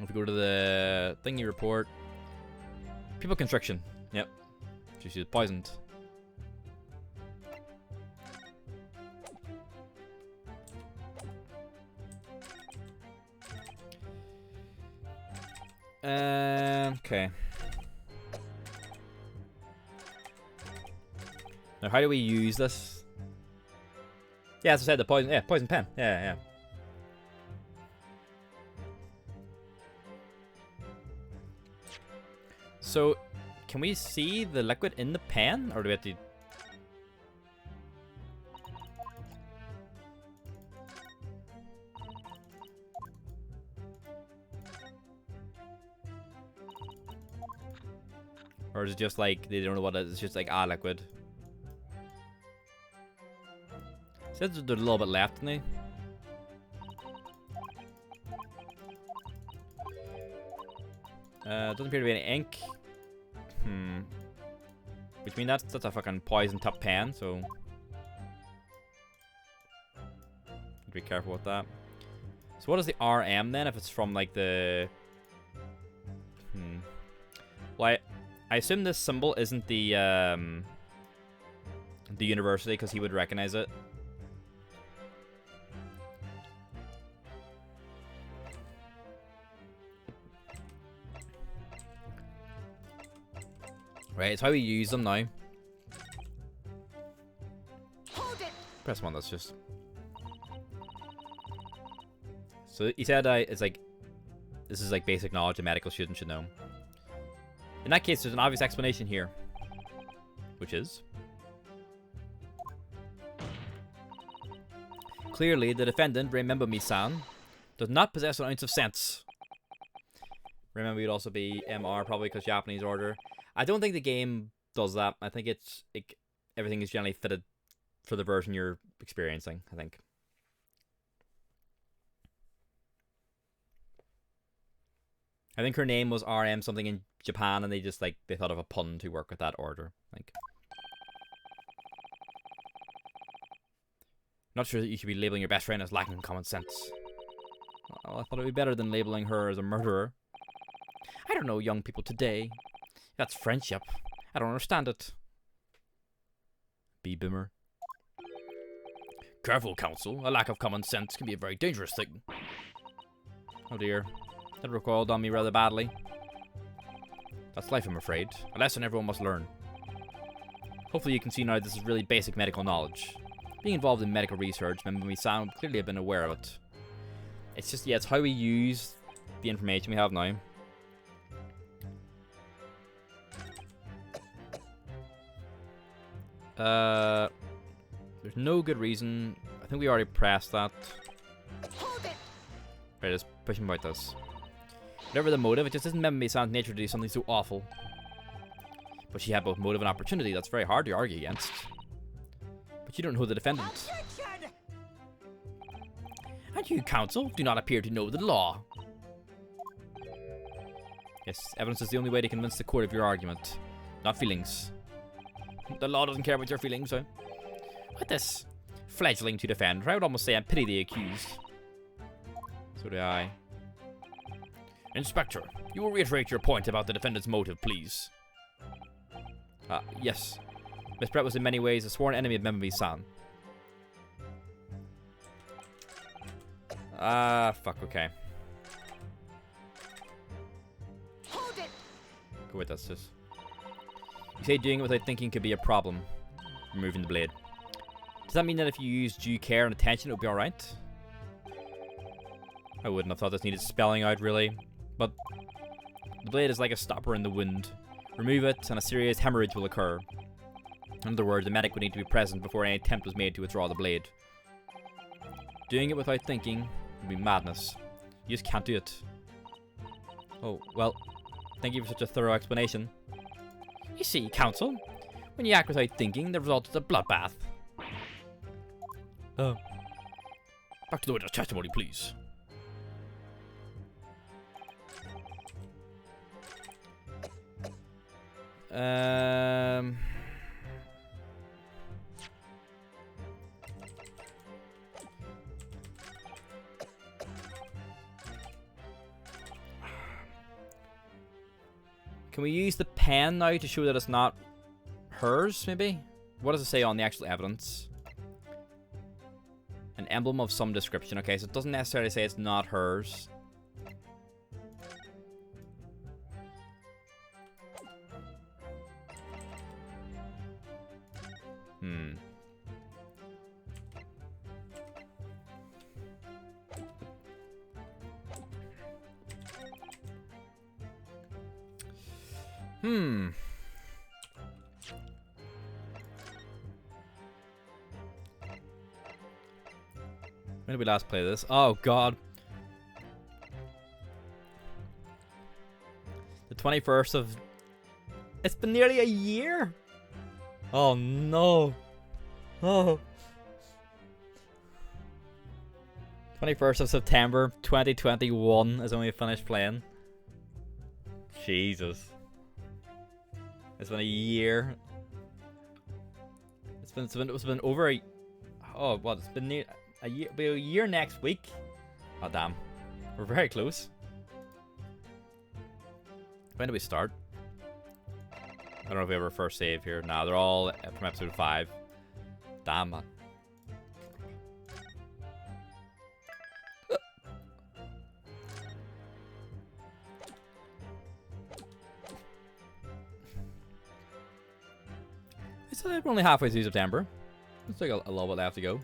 If we go to the thingy report, pupil constriction. Yep, she was poisoned. Okay. Now, how do we use this? Yeah, as I said, the poison. Yeah, poison pen. Yeah. So, can we see the liquid in the pen, or do we have to? Or is it just like they don't know what it is? It's just like liquid. Says there's a little bit left in there. Doesn't appear to be any ink. Which means that's a fucking poison top pen, so be careful with that. So what is the RM then if it's from like the Well, I assume this symbol isn't the university because he would recognize it. Right, it's how we use them now. Hold it. Press one, that's just. So he said it's like, this is like basic knowledge a medical student should know. In that case, there's an obvious explanation here. Which is? Clearly, the defendant, Remember Me-san, does not possess an ounce of sense. Remember would also be MR, probably because Japanese order. I don't think the game does that. I think everything is generally fitted for the version you're experiencing, I think. I think her name was RM something in Japan, and they thought of a pun to work with that order. Not sure that you should be labeling your best friend as lacking common sense. Well, I thought it would be better than labeling her as a murderer. I don't know young people today. That's friendship. I don't understand it. B-boomer. Careful, Counsel. A lack of common sense can be a very dangerous thing. Oh dear. That recoiled on me rather badly. That's life, I'm afraid. A lesson everyone must learn. Hopefully you can see now this is really basic medical knowledge. Being involved in medical research, Remember Me-san would clearly have been aware of it. It's just, yeah, it's how we use the information we have now. There's no good reason. I think we already pressed that. Hold it. Right, let's push him about this. Whatever the motive, it just doesn't Remember Me-san's nature to do something so awful. But she had both motive and opportunity. That's very hard to argue against. But you don't know the defendant. And you, Counsel, do not appear to know the law. Yes, evidence is the only way to convince the court of your argument, not feelings. The law doesn't care about your feelings, huh? What this? Fledgling to defend. I would almost say I pity the accused. So do I. Inspector, you will reiterate your point about the defendant's motive, please. Yes. Miss Brett was in many ways a sworn enemy of Remember Me-san. Fuck, okay. Hold it. Go with us, sis. You say doing it without thinking could be a problem. Removing the blade. Does that mean that if you use due care and attention, it would be alright? I wouldn't have thought this needed spelling out, really. But the blade is like a stopper in the wound. Remove it, and a serious hemorrhage will occur. In other words, the medic would need to be present before any attempt was made to withdraw the blade. Doing it without thinking would be madness. You just can't do it. Oh, well, thank you for such a thorough explanation. You see, Council, when you act without thinking, the result is a bloodbath. Oh. Back to the witness testimony, please. Can we use the pen now to show that it's not hers, maybe? What does it say on the actual evidence? An emblem of some description. Okay, so it doesn't necessarily say it's not hers. When did we last play this? Oh, God. The 21st of... It's been nearly a year! Oh, no. Oh. 21st of September, 2021 is when we finished playing. Jesus. It's been a year. It's been over a... Oh, what? It's been near... It'll be a year next week. Oh, damn. We're very close. When do we start? I don't know if we have our first save here. Nah, they're all from episode 5. Damn, man. It's only halfway through September. It's like a little bit left to go.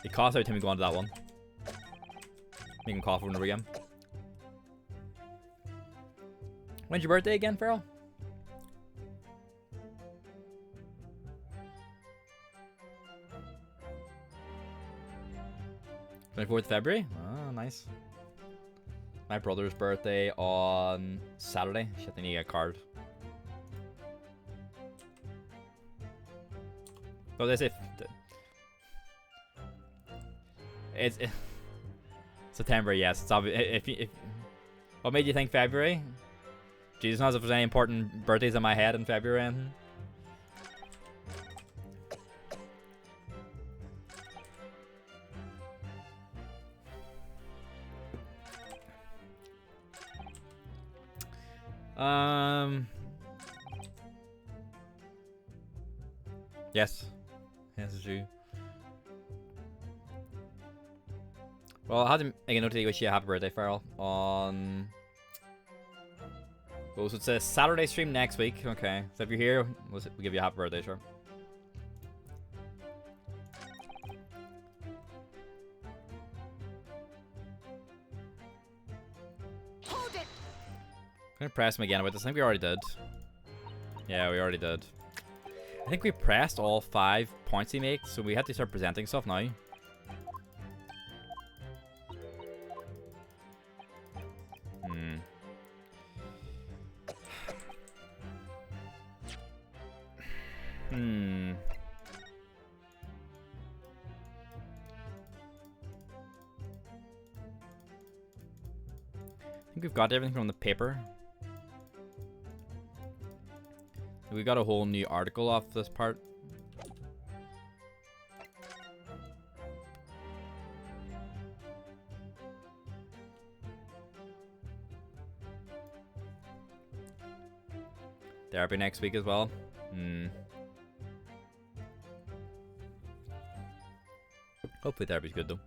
It costs every time we go onto that one. We can cough over and over again. When's your birthday again, Farrell? 24th of February? Oh, nice. My brother's birthday on Saturday. Shit, I need to get a card. Oh, that's it. It's September, yes. It's obvious. If what made you think February? Jesus knows if there's any important birthdays in my head in February. Or anything. Yes. Yes, it's true. Well, I had to make a note to wish you a happy birthday, Farrell, on... Well, so it's a Saturday stream next week. Okay, so if you're here, we'll give you a happy birthday, sure. Hold it. I'm gonna press him again about this. I think we already did. Yeah, we already did. I think we pressed all 5 points he makes, so we had to start presenting stuff now. I think we've got everything from the paper. We got a whole new article off this part. Therapy next week as well. Hopefully therapy's good though.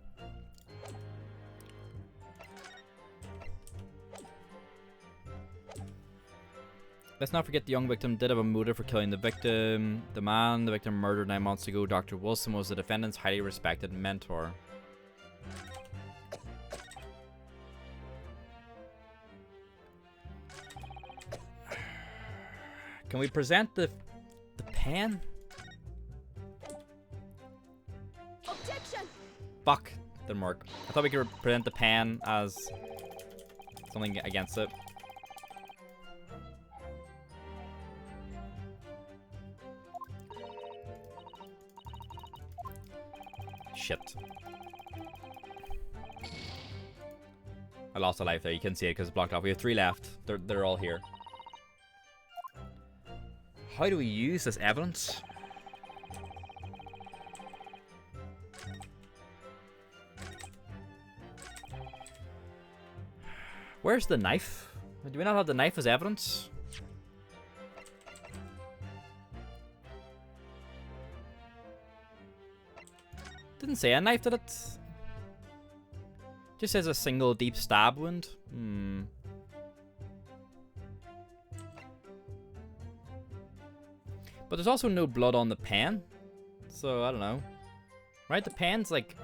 Let's not forget the young victim did have a motive for killing the victim. The man the victim murdered 9 months ago, Dr. Wilson, was the defendant's highly respected mentor. Can we present the pen? Objection! Fuck, didn't work. I thought we could present the pen as something against it. Shit. I lost a life there. You couldn't see it because it's blocked off. We have 3 left. They're all here. How do we use this evidence? Where's the knife? Do we not have the knife as evidence? Didn't say a knife, did it? Just says a single deep stab wound. But there's also no blood on the pen. So, I don't know. Right? The pen's like...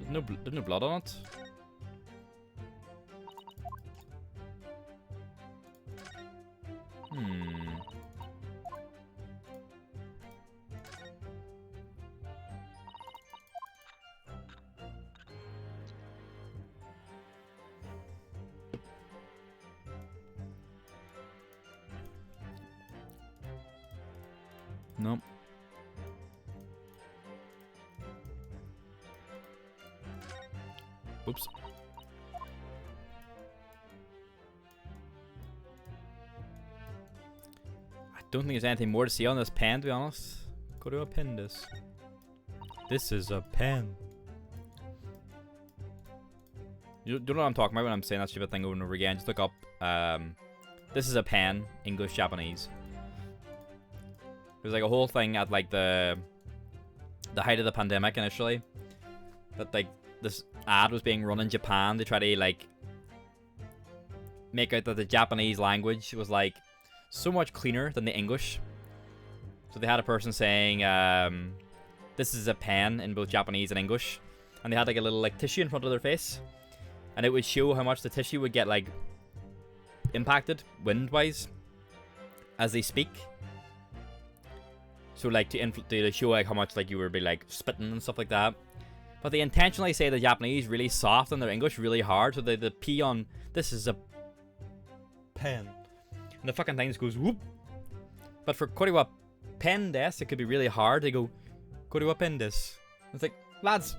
There's no blood on it. Nope. Oops. I don't think there's anything more to see on this pen, to be honest. Go to appendix. This is a pen. You don't know what I'm talking about when I'm saying that stupid thing over and over again. Just look up, this is a pen, English, Japanese. There's like a whole thing at like the height of the pandemic initially, that like this ad was being run in Japan to try to like make out that the Japanese language was like so much cleaner than the English. So they had a person saying, this is a pen in both Japanese and English, and they had like a little like tissue in front of their face, and it would show how much the tissue would get like impacted wind-wise as they speak. So like to show like how much like you would be like spitting and stuff like that. But they intentionally say the Japanese really soft and their English really hard, so the P on this is a pen, and the fucking thing just goes whoop. But for Korewa pen des, it could be really hard. They go Korewa pen des. It's like, lads,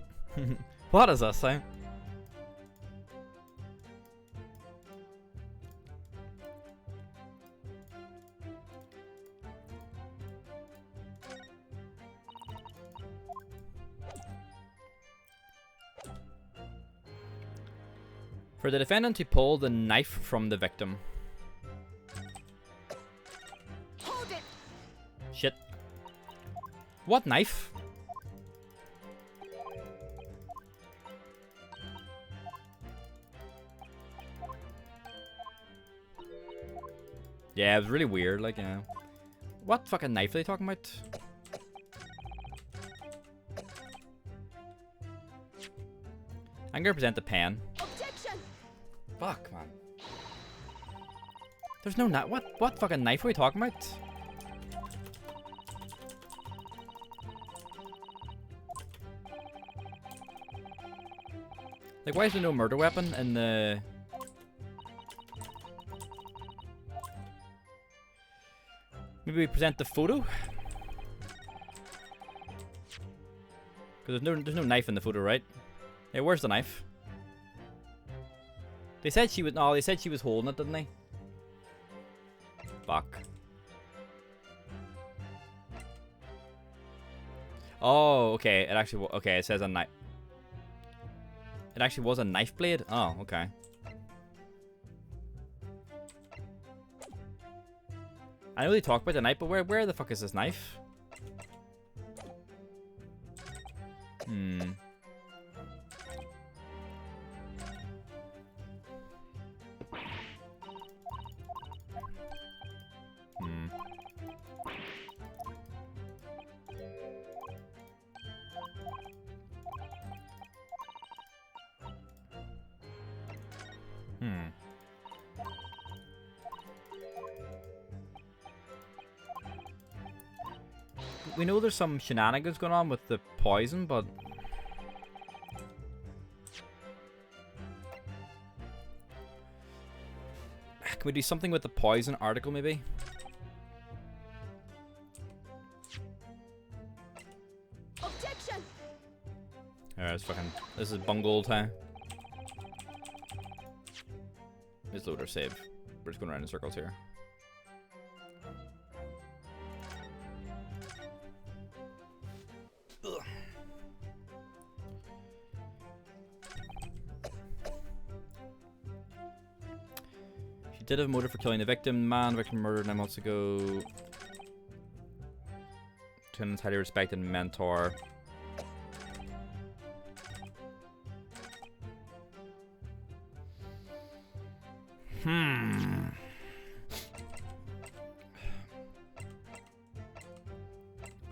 what is this, eh? For the defendant to pull the knife from the victim. Hold it! Shit. What knife? Yeah, it was really weird, like, yeah. What fucking knife are they talking about? I'm gonna present the pen. Objection! Fuck, man. There's no knife. What fucking knife are we talking about? Like, why is there no murder weapon in the... Maybe we present the photo? Because there's no knife in the photo, right? Hey, where's the knife? They said she was... No, they said she was holding it, didn't they? Fuck. Oh, okay. It actually... Okay, it says a knife. It actually was a knife blade? Oh, okay. I know they talk about the knife, but where the fuck is this knife? Hmm. we know there's some shenanigans going on with the poison, but can we do something with the poison article maybe? Objection! Alright, this is bungled, huh? Let's load our save. We're just going around in circles here. Ugh. She did have a motive for killing the victim. Man, victim murdered 9 months ago. Lieutenant's highly respected mentor.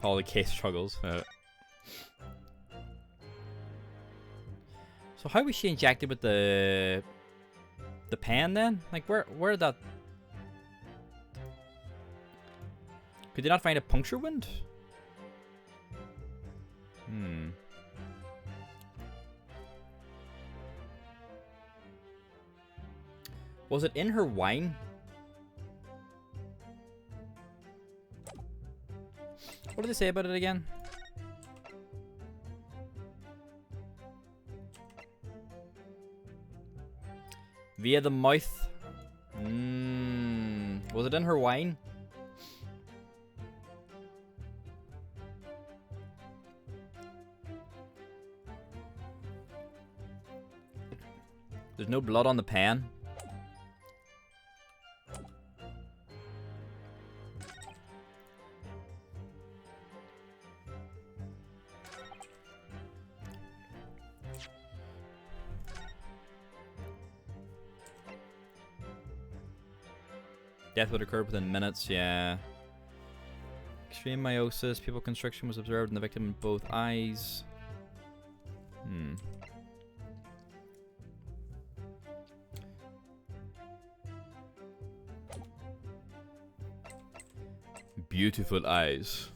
All the case struggles. So how was she injected with the pen then? Like where did that? Could they not find a puncture wound? Was it in her wine? What did they say about it again? Via the mouth. Was it in her wine? There's no blood on the pan. Death would occur within minutes, yeah. Extreme meiosis, pupil constriction was observed in the victim in both eyes. Beautiful eyes.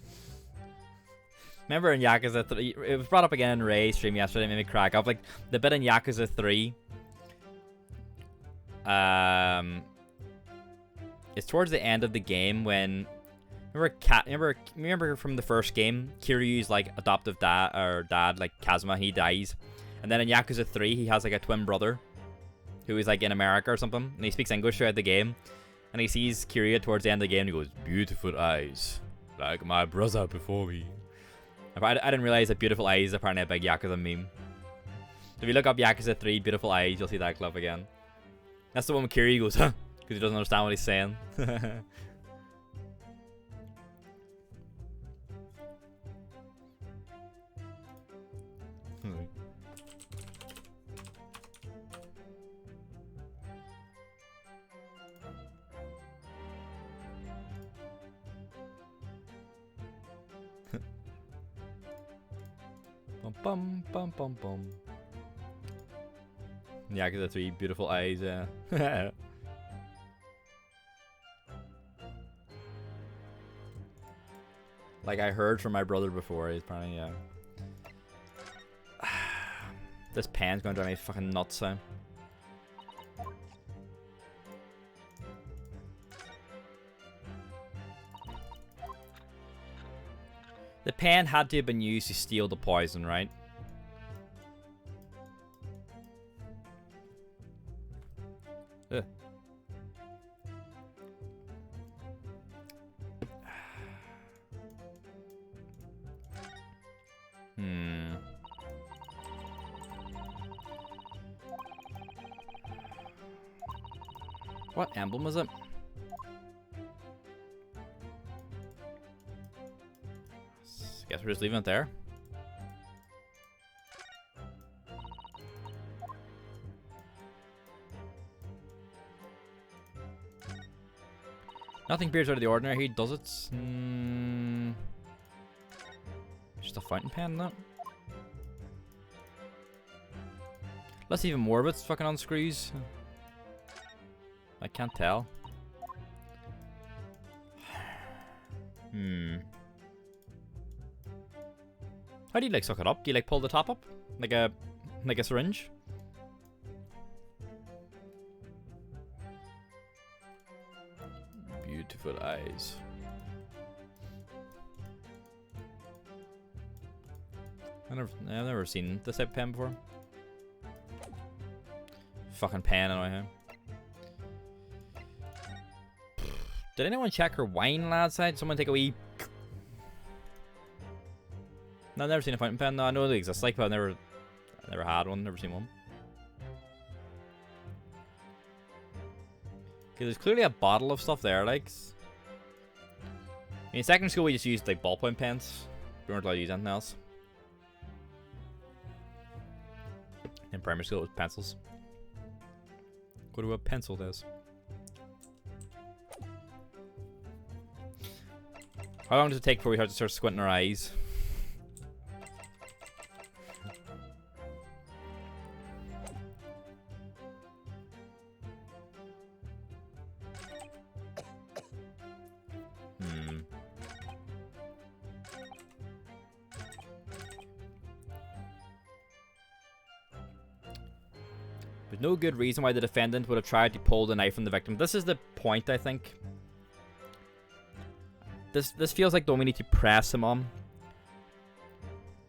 Remember in Yakuza 3, it was brought up again in Ray's stream yesterday, it made me crack up. Like, the bit in Yakuza 3, it's towards the end of the game when remember from the first game, Kiryu's like adoptive dad, like Kazuma, he dies, and then in Yakuza 3 he has like a twin brother who is like in America or something, and he speaks English throughout the game, and he sees Kiryu towards the end of the game and he goes, "Beautiful eyes, like my brother before me." I didn't realize that beautiful eyes is apparently a big Yakuza meme. So if you look up Yakuza 3 beautiful eyes, you'll see that clip again. That's the one where Kiryu goes, huh? Because he doesn't understand what he's saying. Bum bum bum bum bum. Yakuza 3 beautiful eyes, yeah. Like I heard from my brother before, he's apparently, yeah. This pen's gonna drive me fucking nuts now. The pen had to have been used to steal the poison, right? Ugh. What emblem was it? Guess we're just leaving it there. Nothing appears out of the ordinary. He does it. Just a fountain pen, that. Let's see even more of it fucking unscrews. I can't tell. How do you like suck it up? Do you like pull the top up? Like a syringe? Beautiful eyes. I've never seen this type of pen before. Fucking pen anyway. Did anyone check her wine, lads? Side? Someone take a wee. No, I've never seen a fountain pen. No, I know they exist, like, but I've never had one. Never seen one. Okay, there's clearly a bottle of stuff there, like. In secondary school, we just used like ballpoint pens. We weren't allowed to use anything else. In primary school, it was pencils. Go to what pencil does. How long does it take before we have to start squinting our eyes? There's no good reason why the defendant would have tried to pull the knife from the victim. This is the point, I think. This feels like the one we need to press him on.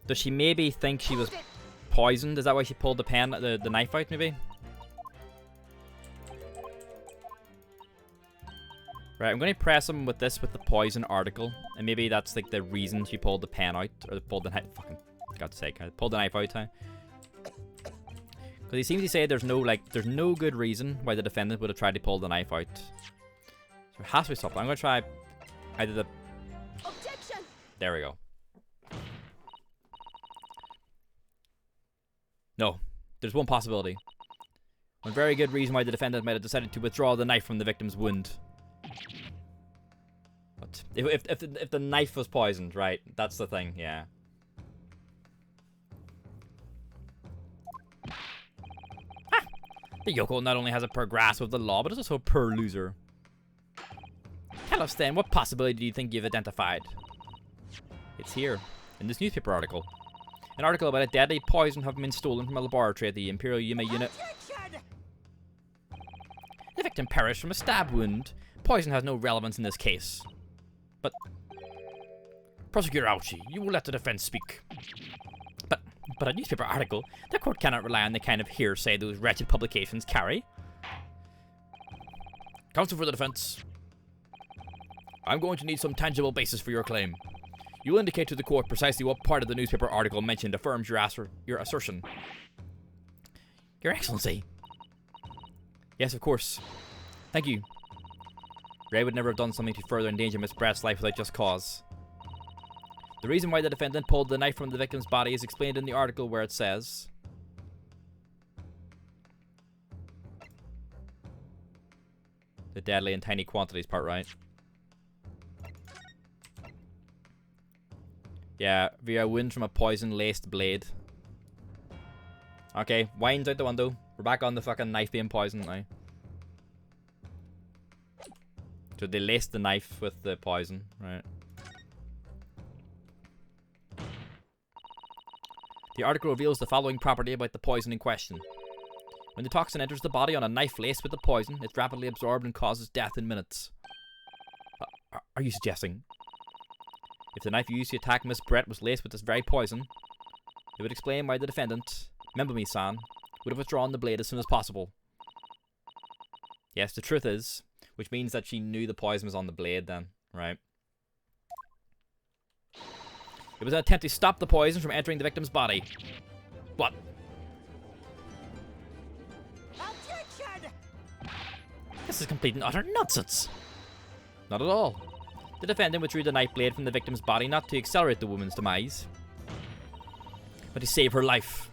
Does she maybe think she was poisoned? Is that why she pulled the knife out, maybe? Right, I'm going to press him with the poison article. And maybe that's like the reason she pulled the pen out. Or pulled the knife. Fucking, God's sake. I pulled the knife out, huh? Because he seems to say there's no good reason why the defendant would have tried to pull the knife out. So it has to be something. I'm going to try either the... Objection! There we go. No. There's one possibility. One very good reason why the defendant might have decided to withdraw the knife from the victim's wound. But if the knife was poisoned, right? That's the thing, yeah. The yokel not only has a poor grasp of the law, but is also a poor loser. Tell us then, what possibility do you think you've identified? It's here, in this newspaper article. An article about a deadly poison having been stolen from a laboratory at the Imperial Yuma unit. The victim perished from a stab wound. Poison has no relevance in this case. But... Prosecutor Ouchie, you will let the defense speak. But a newspaper article, the court cannot rely on the kind of hearsay those wretched publications carry. Counsel for the defense. I'm going to need some tangible basis for your claim. You will indicate to the court precisely what part of the newspaper article mentioned affirms your assertion. Your Excellency. Yes, of course. Thank you. Ray would never have done something to further endanger Miss Brett's life without just cause. The reason why the defendant pulled the knife from the victim's body is explained in the article where it says... The deadly in tiny quantities part, right? Yeah, via wound from a poison-laced blade. Okay, wine's out the window. We're back on the fucking knife being poisoned now. So they laced the knife with the poison, right? The article reveals the following property about the poison in question. When the toxin enters the body on a knife laced with the poison, it's rapidly absorbed and causes death in minutes. Are you suggesting? If the knife used to attack Miss Brett was laced with this very poison, it would explain why the defendant, Membomi-san, would have withdrawn the blade as soon as possible. Yes, the truth is, which means that she knew the poison was on the blade then, right? It was an attempt to stop the poison from entering the victim's body. What? Objection! This is complete and utter nonsense. Not at all. The defendant withdrew the knife blade from the victim's body not to accelerate the woman's demise, but to save her life.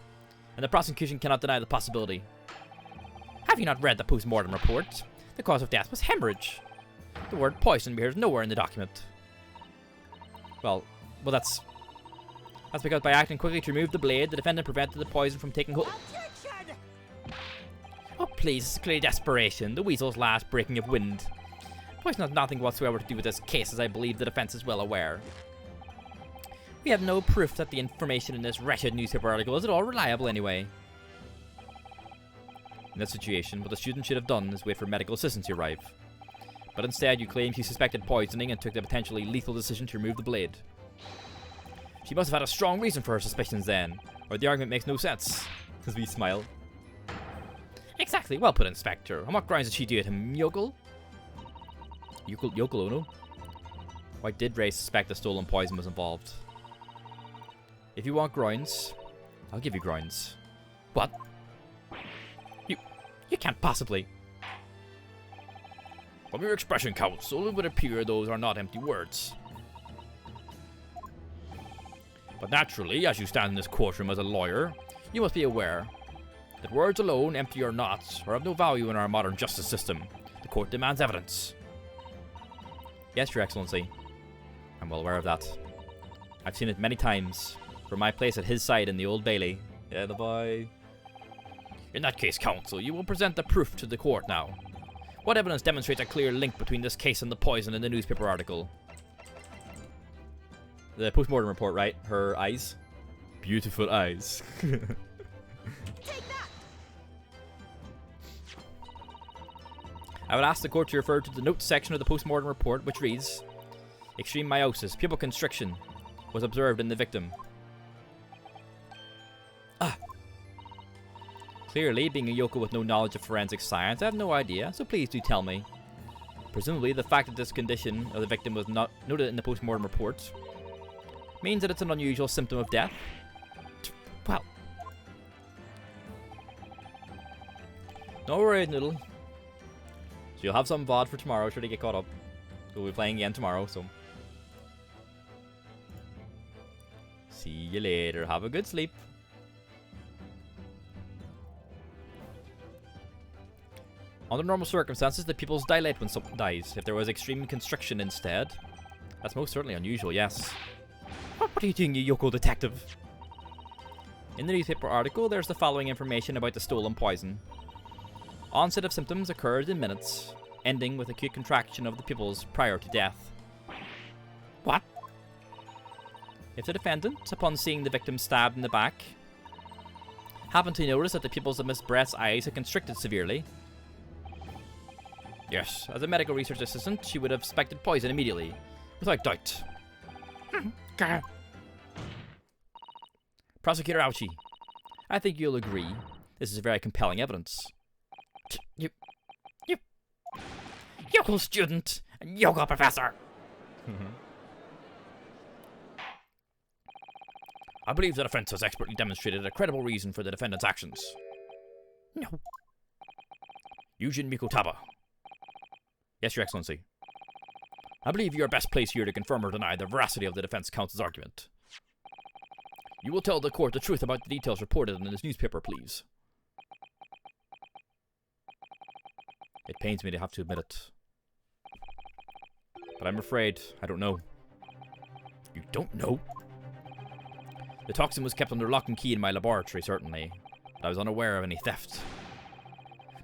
And the prosecution cannot deny the possibility. Have you not read the post-mortem report? The cause of death was hemorrhage. The word poison appears nowhere in the document. Well, that's because by acting quickly to remove the blade, the defendant prevented the poison from taking hold. Oh, please, this is clearly desperation. The weasel's last breaking of wind. Poison has nothing whatsoever to do with this case, as I believe the defense is well aware. We have no proof that the information in this wretched newspaper article is at all reliable anyway. In that situation, what the student should have done is wait for medical assistance to arrive. But instead, you claim she suspected poisoning and took the potentially lethal decision to remove the blade. She must have had a strong reason for her suspicions then, or the argument makes no sense. As we smile. Exactly, well put, Inspector. On what grounds did she do it, Yoko? Yoko Ono? Why did Ray suspect the stolen poison was involved? If you want grounds, I'll give you grounds. What? You can't possibly. From your expression, Counsel, it would appear those are not empty words. But naturally, as you stand in this courtroom as a lawyer, you must be aware that words alone, empty or not, are of no value in our modern justice system. The court demands evidence. Yes, Your Excellency. I'm well aware of that. I've seen it many times, from my place at his side in the Old Bailey. Yeah, the boy. In that case, Counsel, you will present the proof to the court now. What evidence demonstrates a clear link between this case and the poison in the newspaper article? The post-mortem report, right? Her eyes. Beautiful eyes. Take that! I would ask the court to refer to the notes section of the post-mortem report, which reads, extreme meiosis, pupil constriction, was observed in the victim. Clearly, being a Yoko with no knowledge of forensic science, I have no idea, so please do tell me. Presumably, the fact that this condition of the victim was not noted in the post-mortem report means that it's an unusual symptom of death. Well. No worries, Noodle. So you'll have some VOD for tomorrow, sure to get caught up. We'll be playing again tomorrow, so. See you later. Have a good sleep. Under normal circumstances, the pupils dilate when someone dies. If there was extreme constriction instead, that's most certainly unusual, yes. What are you doing, you Yoko detective? In the newspaper article, there's the following information about the stolen poison. Onset of symptoms occurred in minutes, ending with acute contraction of the pupils prior to death. What? If the defendant, upon seeing the victim stabbed in the back, happened to notice that the pupils of Miss Brett's eyes had constricted severely, yes, as a medical research assistant, she would have suspected poison immediately, without doubt. Prosecutor Ouchie, I think you'll agree this is very compelling evidence. You Yoko student and Yoko professor. I believe the defense has expertly demonstrated a credible reason for the defendant's actions. No. Yujin Mikotaba. Yes, Your Excellency. I believe you are best placed here to confirm or deny the veracity of the defense counsel's argument. You will tell the court the truth about the details reported in this newspaper, please. It pains me to have to admit it. But I'm afraid I don't know. You don't know? The toxin was kept under lock and key in my laboratory, certainly. But I was unaware of any theft.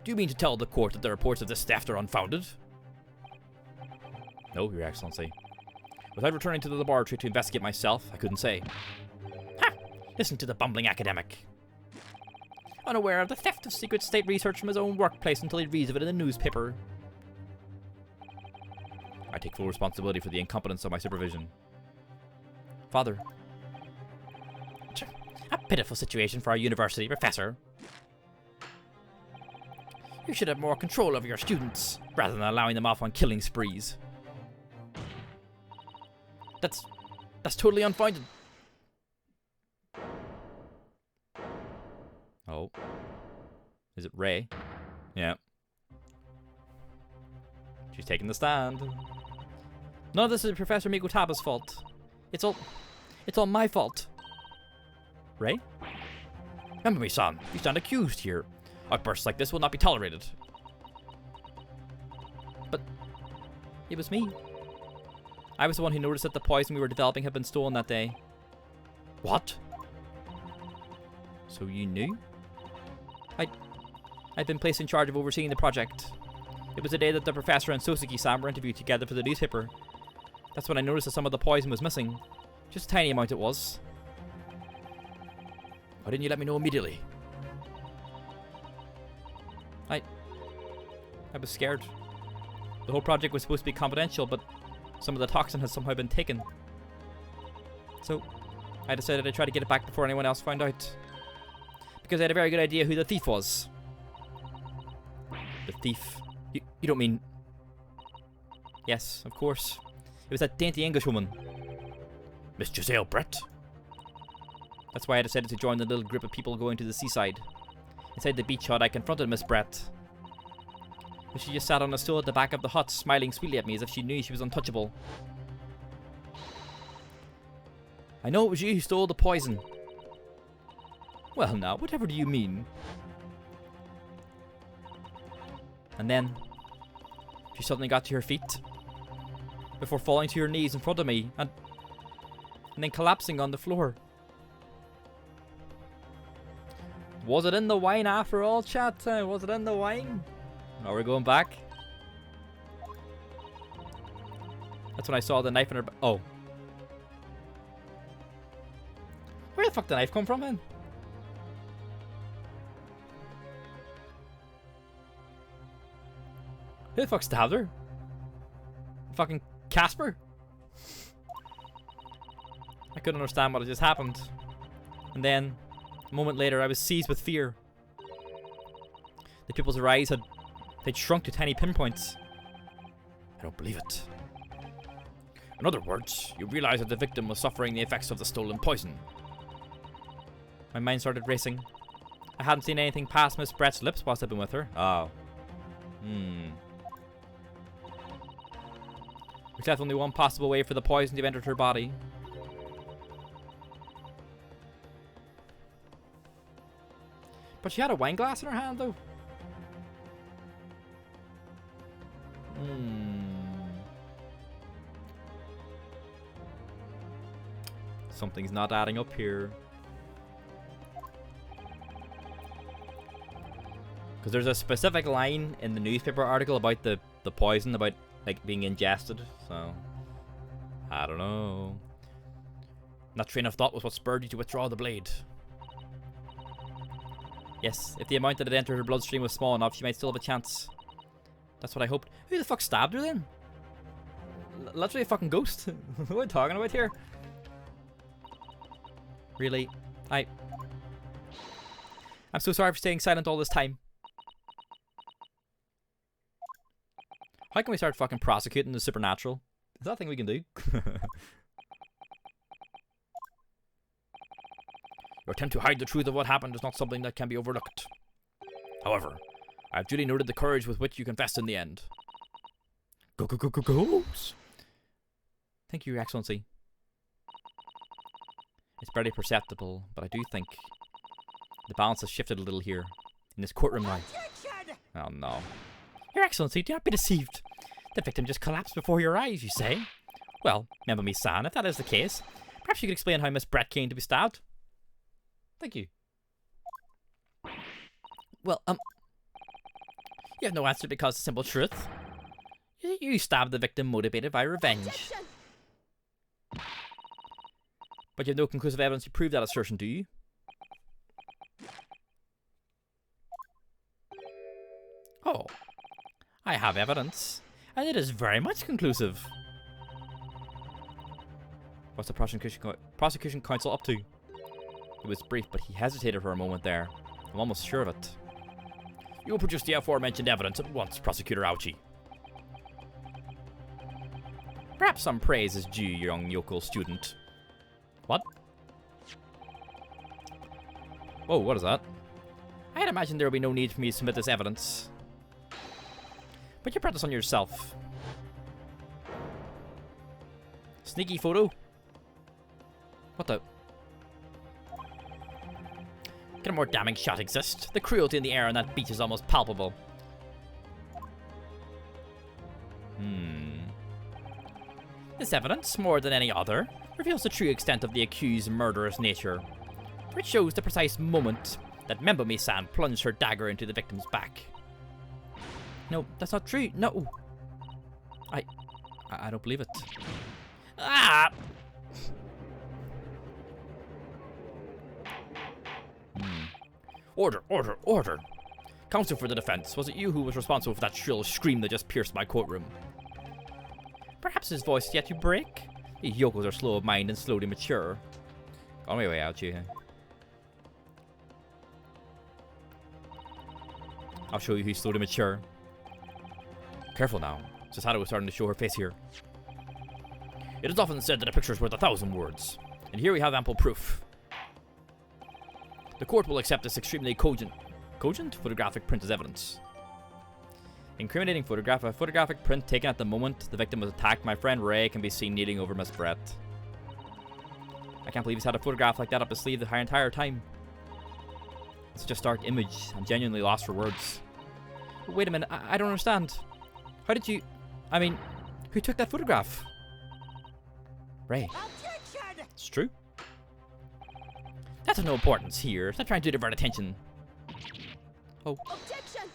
Do you mean to tell the court that the reports of this theft are unfounded? No, Your Excellency. Without returning to the laboratory to investigate myself, I couldn't say. Ha! Listen to the bumbling academic. Unaware of the theft of secret state research from his own workplace until he reads of it in the newspaper. I take full responsibility for the incompetence of my supervision. Father. A pitiful situation for our university, Professor. You should have more control over your students, rather than allowing them off on killing sprees. That's totally unfounded. Oh. Is it Ray? Yeah. She's taking the stand. None of this is Professor Mikotaba's fault. It's all my fault. Ray? Remember me, son. You stand accused here. Outbursts like this will not be tolerated. But it was me. I was the one who noticed that the poison we were developing had been stolen that day. What? So you knew? I'd been placed in charge of overseeing the project. It was the day that the professor and Sosuke-san were interviewed together for the newspaper. That's when I noticed that some of the poison was missing. Just a tiny amount it was. Why didn't you let me know immediately? I was scared. The whole project was supposed to be confidential, but some of the toxin has somehow been taken. So, I decided I'd try to get it back before anyone else found out. Because I had a very good idea who the thief was. The thief? You don't mean... Yes, of course. It was that dainty Englishwoman. Miss Giselle Brett. That's why I decided to join the little group of people going to the seaside. Inside the beach hut, I confronted Miss Brett. But she just sat on a stool at the back of the hut, smiling sweetly at me as if she knew she was untouchable. I know it was you who stole the poison. Well now, whatever do you mean? And then, she suddenly got to her feet, before falling to her knees in front of me, and then collapsing on the floor. Was it in the wine after all, chat? Was it in the wine? Now we're going back. That's when I saw the knife in her oh. Where the fuck did the knife come from, then? Who the fuck stabbed her? Fucking Casper? I couldn't understand what had just happened. And then, a moment later, I was seized with fear. The pupils of her eyes they'd shrunk to tiny pinpoints. I don't believe it. In other words, you realize that the victim was suffering the effects of the stolen poison. My mind started racing. I hadn't seen anything past Miss Brett's lips whilst I've been with her. Oh. Which left only one possible way for the poison to have entered her body. But she had a wine glass in her hand, though. Something's not adding up here. Because there's a specific line in the newspaper article about the poison, about like being ingested, so I don't know. That train of thought was what spurred you to withdraw the blade. Yes, if the amount that had entered her bloodstream was small enough, she might still have a chance. That's what I hoped. Who the fuck stabbed her then? Literally a fucking ghost. What are we talking about here? Really? I'm so sorry for staying silent all this time. How can we start fucking prosecuting the supernatural? Is that a thing we can do? Your attempt to hide the truth of what happened is not something that can be overlooked. However, I have duly noted the courage with which you confessed in the end. Goes! Thank you, Your Excellency. It's barely perceptible, but I do think the balance has shifted a little here, in this courtroom now. Oh no. Your Excellency, do not be deceived. The victim just collapsed before your eyes, you say? Well, Membo-me-san, if that is the case, perhaps you could explain how Miss Brett came to be stabbed. Thank you. Well, you have no answer because the simple truth. You stabbed the victim motivated by revenge. Objection! But you have no conclusive evidence to prove that assertion, do you? Oh. I have evidence, and it is very much conclusive. What's the prosecution counsel up to? It was brief, but he hesitated for a moment there. I'm almost sure of it. You will produce the aforementioned evidence at once, Prosecutor Ouchie. Perhaps some praise is due, young yokel student. What? Whoa, what is that? I had imagined there would be no need for me to submit this evidence. Put your practice on yourself. Sneaky photo? What the? Can a more damning shot exist? The cruelty in the air on that beach is almost palpable. This evidence, more than any other, reveals the true extent of the accused's murderous nature. For it shows the precise moment that Membo-me-san plunged her dagger into the victim's back. No, that's not true. No. I don't believe it. Ah! Order, order, order! Counsel for the defense, was it you who was responsible for that shrill scream that just pierced my courtroom? Perhaps his voice is yet to break? These yokels are slow of mind and slow to mature. On my way out, you. I'll show you who's slow to mature. Careful now. Susato is starting to show her face here. It is often said that a picture is worth 1,000 words. And here we have ample proof. The court will accept this extremely cogent photographic print as evidence. Incriminating photograph. A photographic print taken at the moment the victim was attacked. My friend Ray can be seen kneeling over Miss Brett. I can't believe he's had a photograph like that up his sleeve the entire time. It's such a stark image. I'm genuinely lost for words. But wait a minute, I don't understand. How did you... I mean, who took that photograph? Ray. Objection! It's true. That's of no importance here. Stop trying to divert attention. Oh. Objection!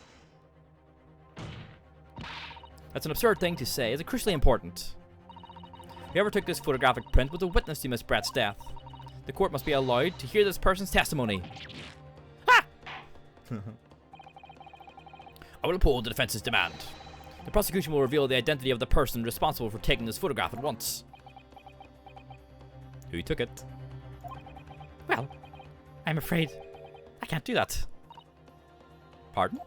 That's an absurd thing to say. Is it crucially important? Whoever took this photographic print was a witness to Miss Brett's death. The court must be allowed to hear this person's testimony. Ha! I will uphold the defense's demand. The prosecution will reveal the identity of the person responsible for taking this photograph at once. Who took it? Well, I'm afraid I can't do that. Pardon?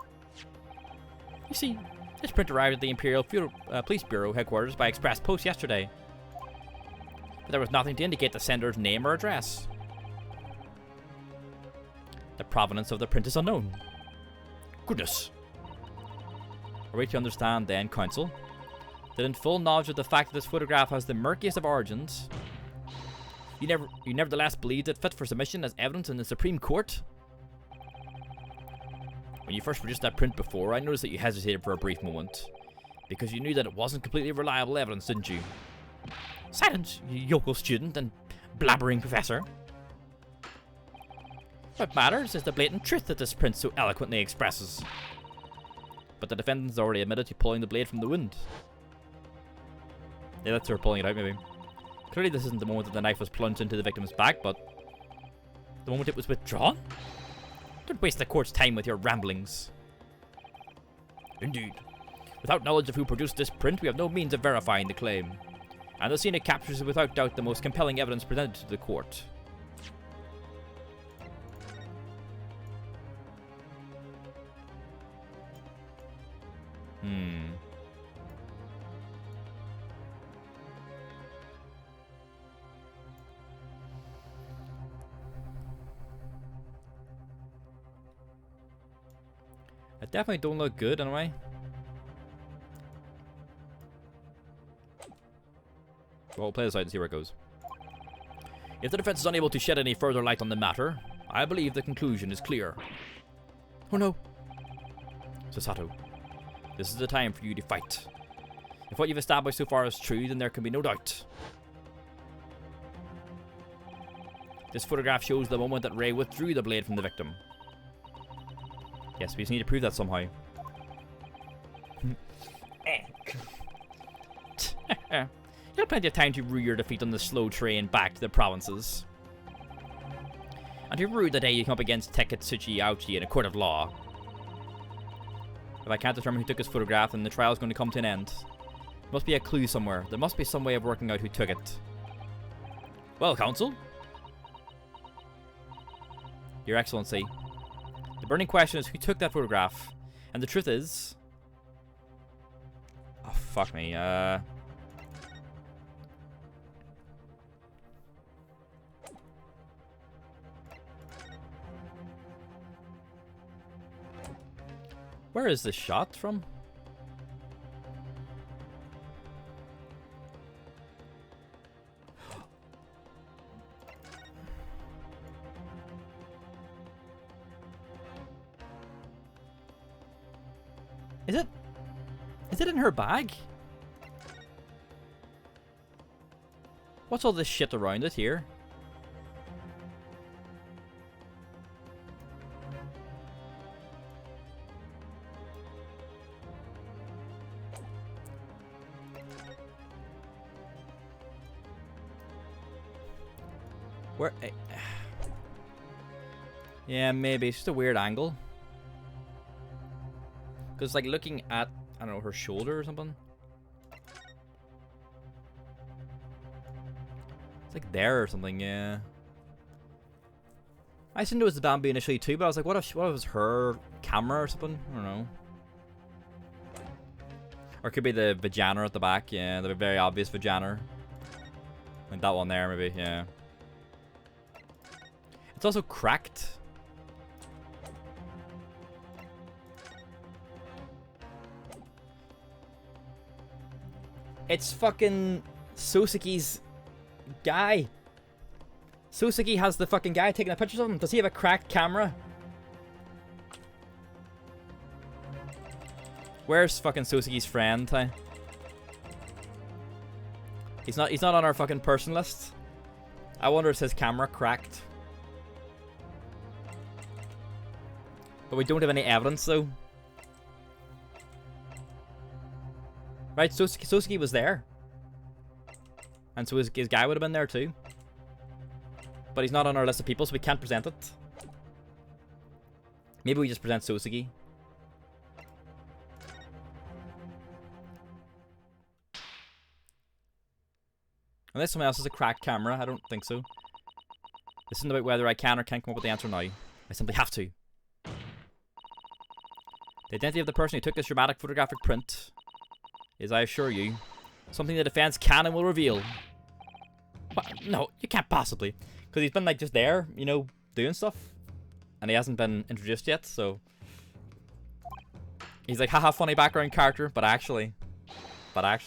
You see, this print arrived at the Imperial Police Bureau headquarters by express post yesterday. But there was nothing to indicate the sender's name or address. The provenance of the print is unknown. Goodness. Are we to understand then, counsel, that in full knowledge of the fact that this photograph has the murkiest of origins, you nevertheless believed it fit for submission as evidence in the Supreme Court? When you first produced that print before, I noticed that you hesitated for a brief moment, because you knew that it wasn't completely reliable evidence, didn't you? Silence, you yokel student and blabbering professor. What matters is the blatant truth that this print so eloquently expresses. But the defendant's already admitted to pulling the blade from the wound. Yeah, that's her pulling it out, maybe. Clearly this isn't the moment that the knife was plunged into the victim's back, but the moment it was withdrawn? Don't waste the court's time with your ramblings. Indeed. Without knowledge of who produced this print, we have no means of verifying the claim. And the scene it captures is without doubt the most compelling evidence presented to the court. I definitely don't look good anyway. Well, we'll play this out and see where it goes. If the defense is unable to shed any further light on the matter, I believe the conclusion is clear. Oh no. Susato, this is the time for you to fight. If what you've established so far is true, then there can be no doubt. This photograph shows the moment that Ray withdrew the blade from the victim. Yes, we just need to prove that somehow. You have plenty of time to rue your defeat on the slow train back to the provinces. And to rue the day you come up against Taketsuchi Ouchi in a court of law. If I can't determine who took his photograph, then the trial is going to come to an end. There must be a clue somewhere. There must be some way of working out who took it. Well, counsel? Your Excellency. The burning question is who took that photograph. And the truth is... Oh, fuck me. Where is this shot from? Is it in her bag? What's all this shit around it here? Where? Yeah, maybe. It's just a weird angle. Because, like, looking at, I don't know, her shoulder or something. It's like there or something, yeah. I assumed it was the Bambi initially too, but I was like, what if it was her camera or something? I don't know. Or it could be the Vajana at the back, yeah, the very obvious Vajana. Like that one there, maybe, yeah. It's also cracked. It's fucking Sosuke's guy. Sosuke has the fucking guy taking the pictures of him. Does he have a cracked camera? Where's fucking Sosuke's friend, huh? He's not on our fucking person list. I wonder if his camera cracked. But we don't have any evidence though. Right, Sosuke was there. And so his guy would have been there too. But he's not on our list of people, so we can't present it. Maybe we just present Sosuke. Unless someone else has a cracked camera, I don't think so. This isn't about whether I can or can't come up with the answer now. I simply have to. The identity of the person who took this dramatic photographic print is, I assure you, something the defense can and will reveal. What? No, you can't possibly. Because he's been, like, just there, you know, doing stuff. And he hasn't been introduced yet, so... He's like, haha, funny background character, but actually... But I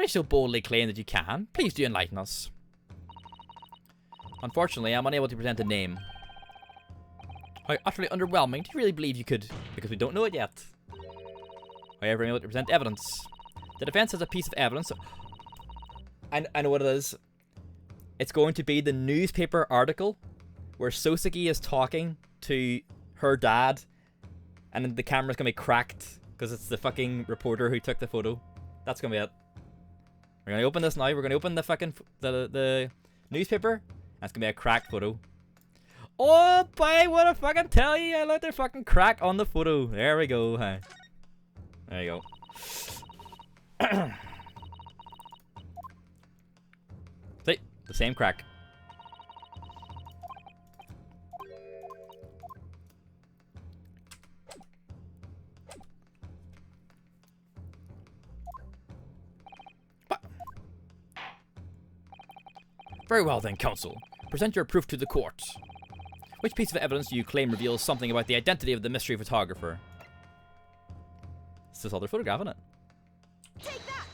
so boldly claim that you can. Please do enlighten us. Unfortunately, I'm unable to present a name. How utterly underwhelming. Do you really believe you could? Because we don't know it yet. However, I'm able to present evidence. The defense has a piece of evidence. I know what it is. It's going to be the newspaper article where Sosuke is talking to her dad, and then the camera's gonna be cracked because it's the fucking reporter who took the photo. That's gonna be it. We're gonna open this now. We're gonna open the fucking the newspaper. That's gonna be a cracked photo. Oh boy, what I fucking tell you! I let their fucking crack on the photo. There we go. Huh? There you go. See, the same crack. Very well then, counsel. Present your proof to the court. Which piece of evidence do you claim reveals something about the identity of the mystery photographer? It's this other photograph, isn't it? Take that!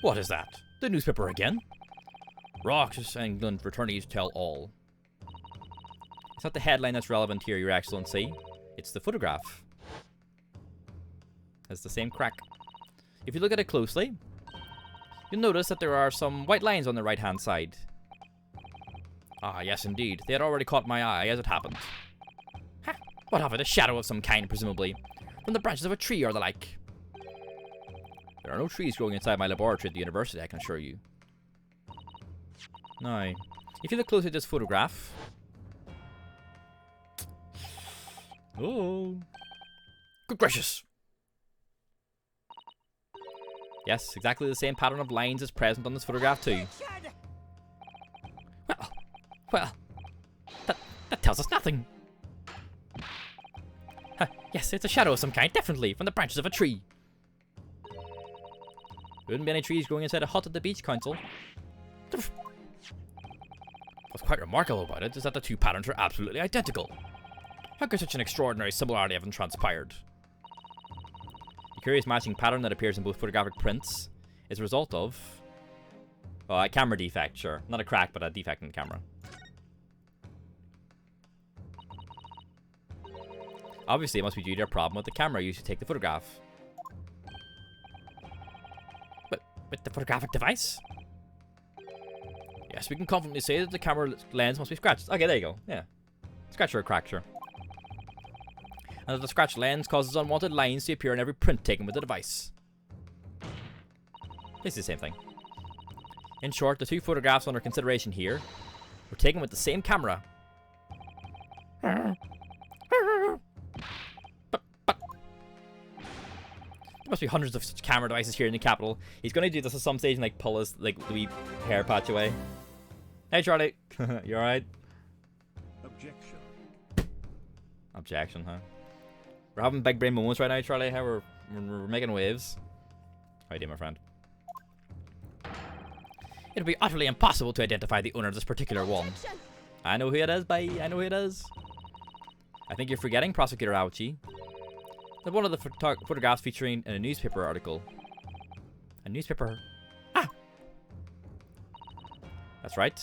What is that? The newspaper again? Rocks England fraternities tell all. It's not the headline that's relevant here, Your Excellency. It's the photograph. It's the same crack. If you look at it closely, you'll notice that there are some white lines on the right-hand side. Ah, yes, indeed. They had already caught my eye, as it happened. Ha! What of it? A shadow of some kind, presumably. From the branches of a tree or the like. There are no trees growing inside my laboratory at the university, I can assure you. Now, if you look closely at this photograph... Oh! Good gracious! Yes, exactly the same pattern of lines is present on this photograph too. Well, that tells us nothing. Yes, it's a shadow of some kind, definitely, from the branches of a tree. There wouldn't be any trees growing inside a hut at the beach, council. What's quite remarkable about it is that the two patterns are absolutely identical. How could such an extraordinary similarity have transpired? The curious matching pattern that appears in both photographic prints is a result of... well, a camera defect, sure. Not a crack, but a defect in the camera. Obviously, it must be due to a problem with the camera used to take the photograph. But with the photographic device? Yes, we can confidently say that the camera lens must be scratched. Okay, there you go. Yeah. Scratch or crack, sure. And that the scratched lens causes unwanted lines to appear in every print taken with the device. It's the same thing. In short, the two photographs under consideration here We're taken with the same camera. There must be hundreds of such camera devices here in the capital. He's gonna do this at some stage and like pull his like the wee hair patch away. Hey Charlie, you alright? Objection. Objection, huh? We're having big brain moments right now, Charlie. How we're making waves. How you doing, my friend? It'll be utterly impossible to identify the owner of this particular one. I know who it is, bye. I know who it is. I think you're forgetting Prosecutor Aochi. They're one of the photographs featuring in a newspaper article. A newspaper? Ah! That's right.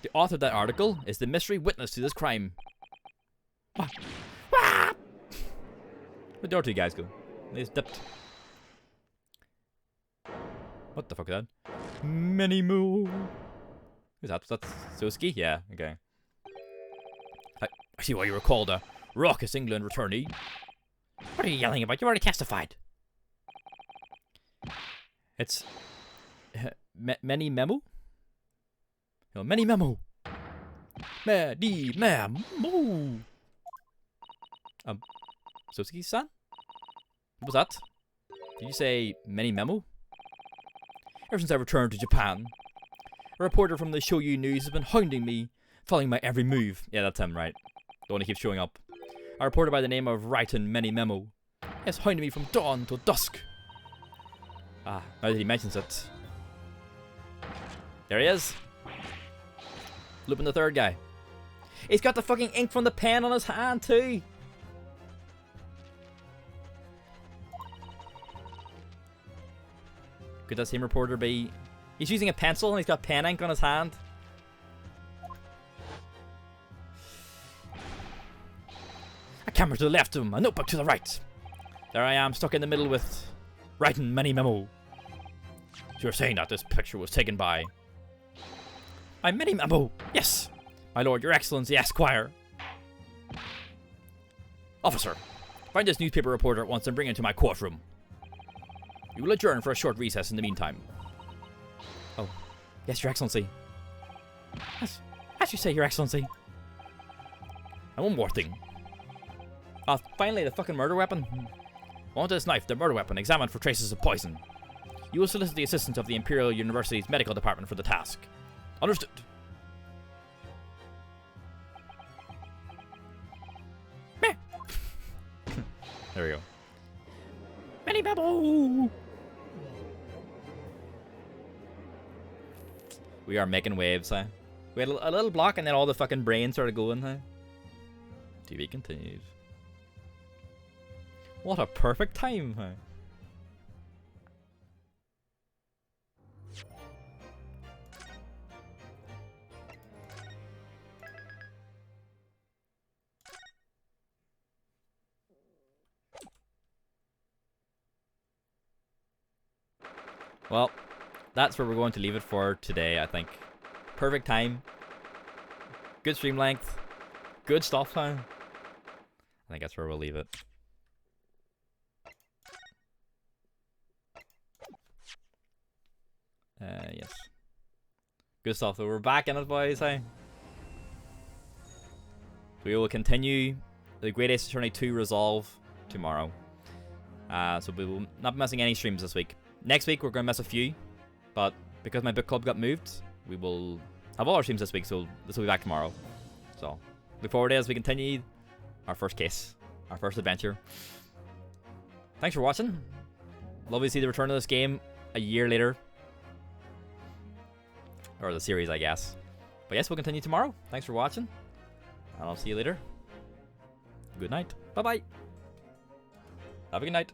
The author of that article is the mystery witness to this crime. Ah! Ah! Where'd the other two guys go? They just dipped. What the fuck is that? Many moo. Who's that? That's Sosuke? Yeah, okay. I see why you were called a raucous England returnee. What are you yelling about? You already testified. It's... many memo? No, many memo. Many memo. Sosuke-san? What was that? Did you say many memo? Ever since I returned to Japan, a reporter from the Shoyu News has been hounding me, following my every move. Yeah, that's him, right? The one who keeps showing up. A reporter by the name of Raiten Many Memo has hounded me from dawn till dusk. Ah, now that he mentions it. There he is. Lupin the third guy. He's got the fucking ink from the pen on his hand too. Could that same reporter be... He's using a pencil and he's got pen ink on his hand. A camera to the left of him, a notebook to the right. There I am, stuck in the middle with writing many memo. So you're saying that this picture was taken by... By many memo, yes! My lord, your excellency, Esquire. Officer, find this newspaper reporter at once and bring him to my courtroom. We will adjourn for a short recess in the meantime. Oh, yes, your excellency. As you say, your excellency. And one more thing. Finally, the fucking murder weapon. I want this knife, the murder weapon, examined for traces of poison. You will solicit the assistance of the Imperial University's medical department for the task. Understood. Meh. There we go. Many babble. We are making waves, huh? We had a little block and then all the fucking brains started going, huh? TV continues. What a perfect time, huh? Well, that's where we're going to leave it for today, I think. Perfect time. Good stream length. Good stuff time. I think that's where we'll leave it. Yes. Good stuff though. We're back in it, boys, hey? We will continue the Great Ace Attorney 2 Resolve tomorrow. So we will not be missing any streams this week. Next week we're going to miss a few, but because my book club got moved, we will have all our streams this week, so this will be back tomorrow. So, look forward to it as we continue our first case, our first adventure. Thanks for watching. Lovely to see the return of this game a year later. Or the series, I guess. But yes, we'll continue tomorrow. Thanks for watching, and I'll see you later. Good night. Bye-bye. Have a good night.